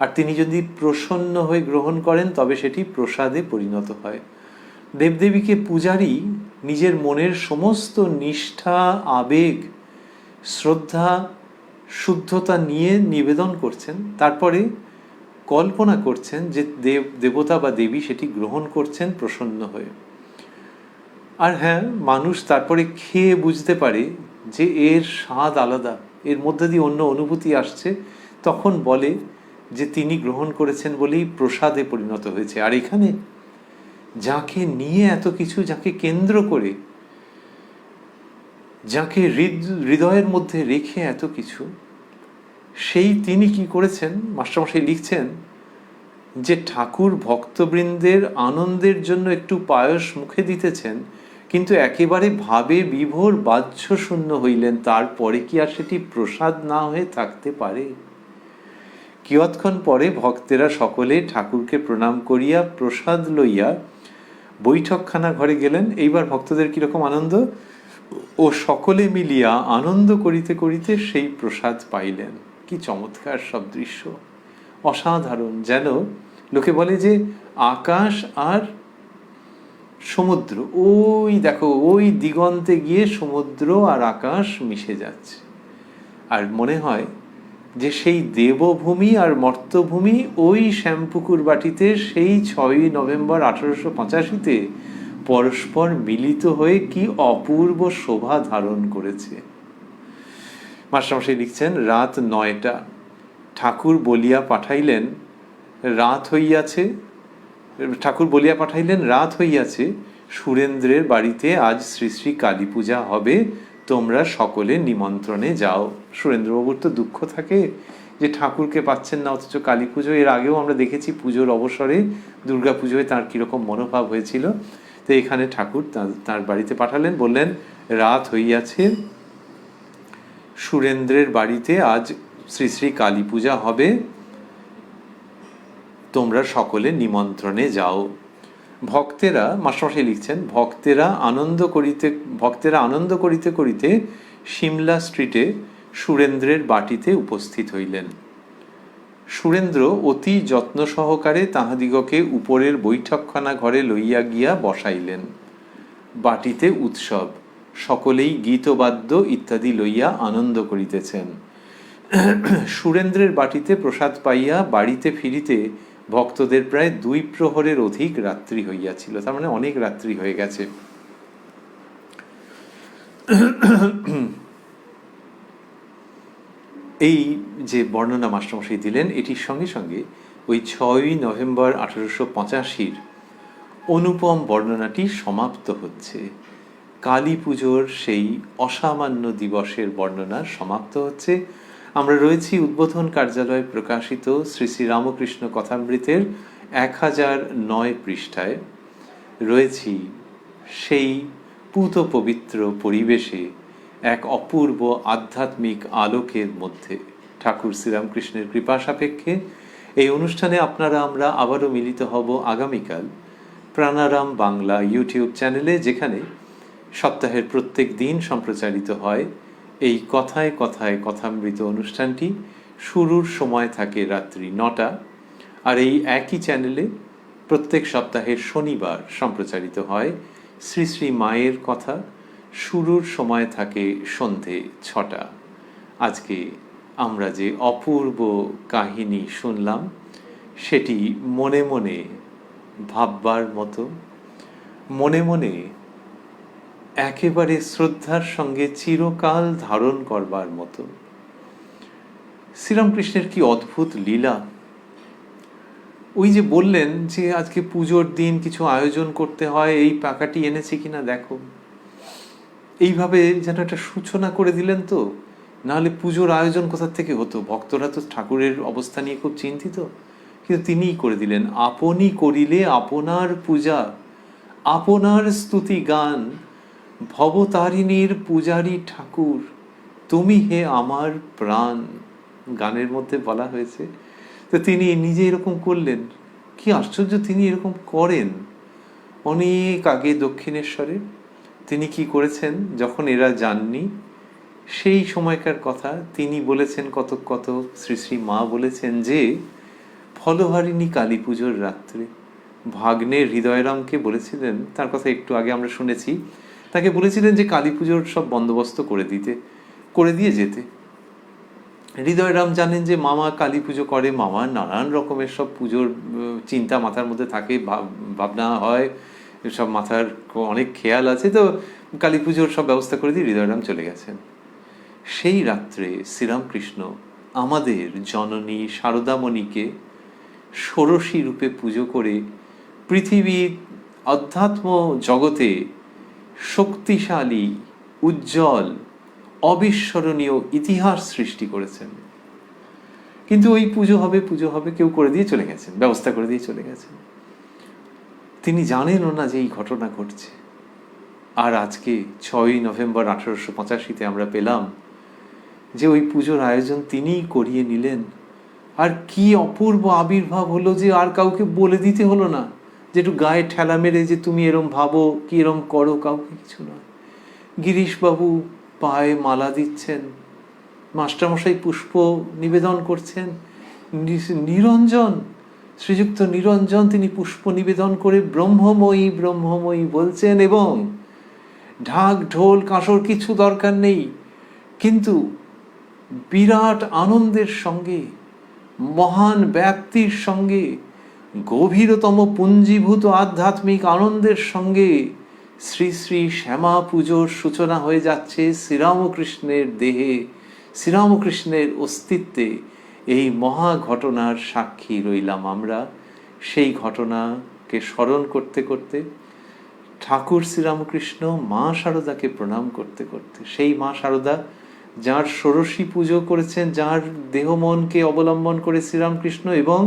আর তিনি যদি প্রসন্ন হয়ে গ্রহণ করেন তবে সেটি প্রসাদে পরিণত হয়। দেবদেবীকে পূজারী নিজের মনের সমস্ত নিষ্ঠা, আবেগ, শ্রদ্ধা, শুদ্ধতা নিয়ে নিবেদন করছেন, তারপরে কল্পনা করছেন যে দেবতা বা দেবী সেটি গ্রহণ করছেন প্রসন্ন হয়ে। আর হ্যাঁ, মানুষ তারপরে খেয়ে বুঝতে পারে যে এর স্বাদ আলাদা, এর মধ্যে দিয়ে অন্য অনুভূতি আসছে, তখন বলে যে তিনি গ্রহণ করেছেন বলেই প্রসাদে পরিণত হয়েছে। আর এখানে যাকে নিয়ে এত কিছু, যাকে কেন্দ্র করে, যাকে হৃদয়ের মধ্যে রেখে এত কিছু, সেই তিনি কি করেছেন, মাস্টারমশাই লিখছেন যে ঠাকুর ভক্তবৃন্দের আনন্দের জন্য একটু পায়স মুখে দিতেছেন, কিন্তু একেবারে ভাবে বিভোর বাহ্য শূন্য হইলেন, তারপরে কি আর সেটি প্রসাদ না হয়ে থাকতে পারে? কিয়ৎক্ষণ পরে ভক্তেরা সকলে ঠাকুরকে প্রণাম করিয়া প্রসাদ লইয়া বৈঠকখানা ঘরে গেলেন। এইবার ভক্তদের কিরকম আনন্দ, ও সকলে মিলিয়া আনন্দ করিতে করিতে সেই প্রসাদ পাইলেন। কি চমৎকার সব দৃশ্য, অসাধারণ। যেন লোকে বলে যে আকাশ আর সমুদ্র, ওই দেখো ওই দিগন্তে গিয়ে সমুদ্র আর আকাশ মিশে যাচ্ছে। আর মনে হয় যে সেই দেবভূমি আর মর্তভূমি ওই শ্যামপুকুর বাটিতে সেই 6ই নভেম্বর 1885-তে পরস্পর মিলিত হয়ে কি অপূর্ব শোভা ধারণ করেছে। মাস্টারমশাই লিখছেন, রাত 9টা, ঠাকুর বলিয়া পাঠাইলেন রাত হইয়াছে, রাত হইয়াছে, সুরেন্দ্রের বাড়িতে আজ শ্রী শ্রী কালী পূজা হবে, তোমরা সকলে নিমন্ত্রণে যাও। সুরেন্দ্রবাবুর তো দুঃখ থাকে যে ঠাকুরকে পাচ্ছেন না, অথচ কালী পুজো। এর আগেও আমরা দেখেছি পুজোর অবসরে দুর্গা পুজোয় তার কিরকম মনোভাব হয়েছিল। তো এখানে ঠাকুর তার বাড়িতে পাঠালেন, বললেন রাত হইয়াছে, সুরেন্দ্রের বাড়িতে আজ শ্রী শ্রী কালী পূজা হবে, তোমরা সকলে নিমন্ত্রণে যাও। ভক্তেরা, মাস্টারমশাই লিখছেন, ভক্তেরা আনন্দ করিতে করিতে সিমলা স্ট্রিটে সুরেন্দ্রের বাটিতে উপস্থিত হইলেন। সুরেন্দ্র অতি যত্ন সহকারে তাহাদিগকে উপরের বৈঠকখানা ঘরে লইয়া গিয়া বসাইলেন। বাটিতে উৎসব, সকলেই গীতবাদ্য ইত্যাদি লইয়া আনন্দ করিতেছেন। সুরেন্দ্রের বাটিতে প্রসাদ পাইয়া বাড়িতে ফিরিতে ভক্তদের প্রায় 2 প্রহরের অধিক রাত্রি হইয়াছিল। তার মানে অনেক রাত্রি হয়ে গেছে। এই যে বর্ণনা মাস্টারমশাই দিলেন, এটির সঙ্গে সঙ্গে ওই 6ই নভেম্বর 1885-র অনুপম বর্ণনাটি সমাপ্ত হচ্ছে। কালী পুজোর সেই অসামান্য দিবসের বর্ণনা সমাপ্ত হচ্ছে। আমরা রয়েছি উদ্বোধন কার্যালয়ে প্রকাশিত শ্রী শ্রী রামকৃষ্ণ কথামৃতের 1009 পৃষ্ঠায়। রয়েছি সেই পূত পবিত্র পরিবেশে, এক অপূর্ব আধ্যাত্মিক আলোকের মধ্যে। ঠাকুর শ্রীরামকৃষ্ণের কৃপা সাপেক্ষে এই অনুষ্ঠানে আপনারা আমরা আবারও মিলিত হব আগামীকাল প্রাণারাম বাংলা ইউটিউব চ্যানেলে, যেখানে সপ্তাহের প্রত্যেক দিন সম্প্রচারিত হয় এই কথায় কথায় কথামৃত অনুষ্ঠানটি। শুরুর সময় থাকে রাত্রি 9টা, আর এই একই চ্যানেলে প্রত্যেক সপ্তাহের শনিবার সম্প্রচারিত হয় শ্রী শ্রী মায়ের কথা। শুরুর সময় থাকে সন্ধে 6টা। আজকে আমরা যে অপূর্ব কাহিনী শুনলাম, সেটি মনে মনে ভাববার মতো, মনে মনে একেবারে শ্রদ্ধার সঙ্গে চিরকাল ধারণ করবার মতো। শ্রীরামকৃষ্ণের কি অদ্ভুত লীলা! ওই যে বললেন যে আজকে পুজোর দিন কিছু আয়োজন করতে হয়, এই পাকাটি এনেছি কিনা দেখো, এইভাবে যেন একটা সূচনা করে দিলেন। তো নাহলে পুজোর আয়োজন কোথা থেকে হতো? ভক্তরা তো ঠাকুরের অবস্থা নিয়ে খুব চিন্তিত, কিন্তু তিনিই করে দিলেন। আপনি করিলে আপনার পূজা, আপনার স্তুতি গান, ভবতারিণীর পূজারী ঠাকুর, তুমি হে আমার প্রাণ, গানের মধ্যে বলা হয়েছে। তো তিনি নিজে এরকম করলেন। কি আশ্চর্য, তিনি এরকম করেন। অনেক আগে দক্ষিণেশ্বরে তিনি কি করেছেন, যখন এরা যাননি সেই সময়কার কথা তিনি বলেছেন, কত শ্রী শ্রী মা বলেছেন যে ফলহারিণী কালী পুজোর রাত্রে ভাগ্নে হৃদয়রামকে বলেছিলেন, তার কথা একটু আগে আমরা শুনেছি, তাকে বলেছিলেন যে কালী পুজোর সব বন্দোবস্ত করে দিয়ে যেতে। হৃদয়রাম জানেন যে মামা কালী পুজো করে, মামার নানান রকমের সব পুজোর চিন্তা মাথার মধ্যে থাকে, ভাবনা হয়, সব মাথার অনেক খেয়াল আছে, তো কালী পুজোর সব ব্যবস্থা করে দিয়ে হৃদয়রাম চলে গেছেন। সেই রাত্রে শ্রীরামকৃষ্ণ আমাদের জননী শারদামণিকে ষোড়শী রূপে পুজো করে পৃথিবীর অধ্যাত্ম জগতে শক্তিশালী, উজ্জ্বল, অবিস্মরণীয় ইতিহাস সৃষ্টি করেছেন। কিন্তু ওই পুজো হবে কেউ করে দিয়ে চলে গেছেন, ব্যবস্থা করে দিয়ে চলে গেছেন। তিনি জানেনও না যে এই ঘটনা ঘটছে। আর আজকে 6ই নভেম্বর 1885 আমরা পেলাম যে ওই পুজোর আয়োজন তিনিই করিয়ে নিলেন। আর কি অপূর্ব আবির্ভাব হলো যে আর কাউকে বলে দিতে হলো না, যে একটু গায়ে ঠেলা মেরে যে তুমি এরম ভাবো, কি এরম করো, কাউকে কিছু নয়। গিরিশবাবু পায়ে মালা দিচ্ছেন, মাস্টারমশাই পুষ্প নিবেদন করছেন, নিরঞ্জন, শ্রীযুক্ত নিরঞ্জন তিনি পুষ্প নিবেদন করে ব্রহ্মময়ী ব্রহ্মময়ী বলছেন, এবং ঢাক ঢোল কাঁসর কিছু দরকার নেই, কিন্তু বিরাট আনন্দের সঙ্গে, মহান ব্যাপ্তির সঙ্গে, গভীরতম পুঞ্জীভূত আধ্যাত্মিক আনন্দের সঙ্গে শ্রী শ্রী শ্যামা পুজোর সূচনা হয়ে যাচ্ছে শ্রীরামকৃষ্ণের দেহে, শ্রীরামকৃষ্ণের অস্তিত্বে। এই মহা ঘটনার সাক্ষী রইলাম আমরা। সেই ঘটনাকে স্মরণ করতে করতে, ঠাকুর শ্রীরামকৃষ্ণ মা শারদাকে প্রণাম করতে করতে, সেই মা শারদা যার ষোড়শী পুজো করেছেন, যার দেহ মনকে অবলম্বন করে শ্রীরামকৃষ্ণ, এবং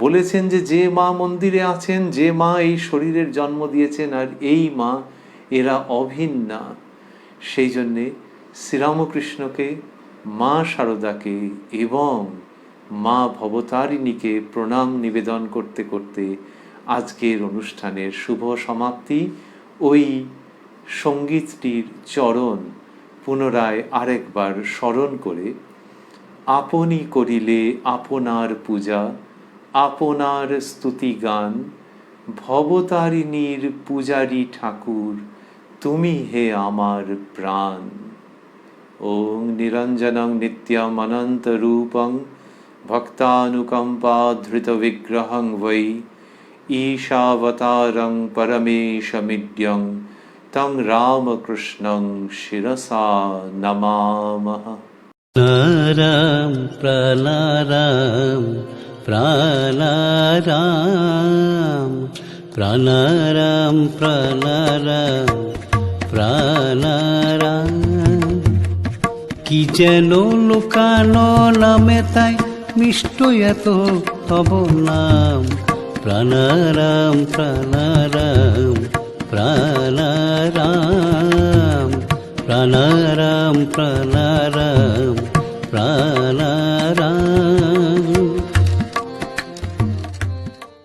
বলেছেন যে মা মন্দিরে আছেন, যে মা এই শরীরের জন্ম দিয়েছেন, আর এই মা এরা অভিন্না। সেই জন্যে শ্রীরামকৃষ্ণকে, মা শারদাকে এবং মা ভবতারিণীকে প্রণাম নিবেদন করতে করতে আজকের অনুষ্ঠানের শুভ সমাপ্তি। ওই সঙ্গীতটির চরণ পুনরায় আরেকবার স্মরণ করে, আপনি করিলে আপনার পূজা, আপনার স্তুতি গান, ভবতারিণীর পূজারী ঠাকুর তুমি হে আমার প্রাণ। ওং নিরঞ্জনং নিত্যম অনন্ত রূপং ভক্তানুকম্পা ধৃত বিগ্রহং বৈ ঈশাবতারং পরমেশমিড্যং তং রামকৃষ্ণং শিরসা নমামঃ। প্রালারাম প্রালারাম প্রালারাম প্রালারাম প্রালারাম প্রালারাম। কি যেন লোকানো নামে তাই মিষ্ট এত তব নাম। প্রালারাম প্রালারাম প্রালারাম প্রালারাম প্রালারাম।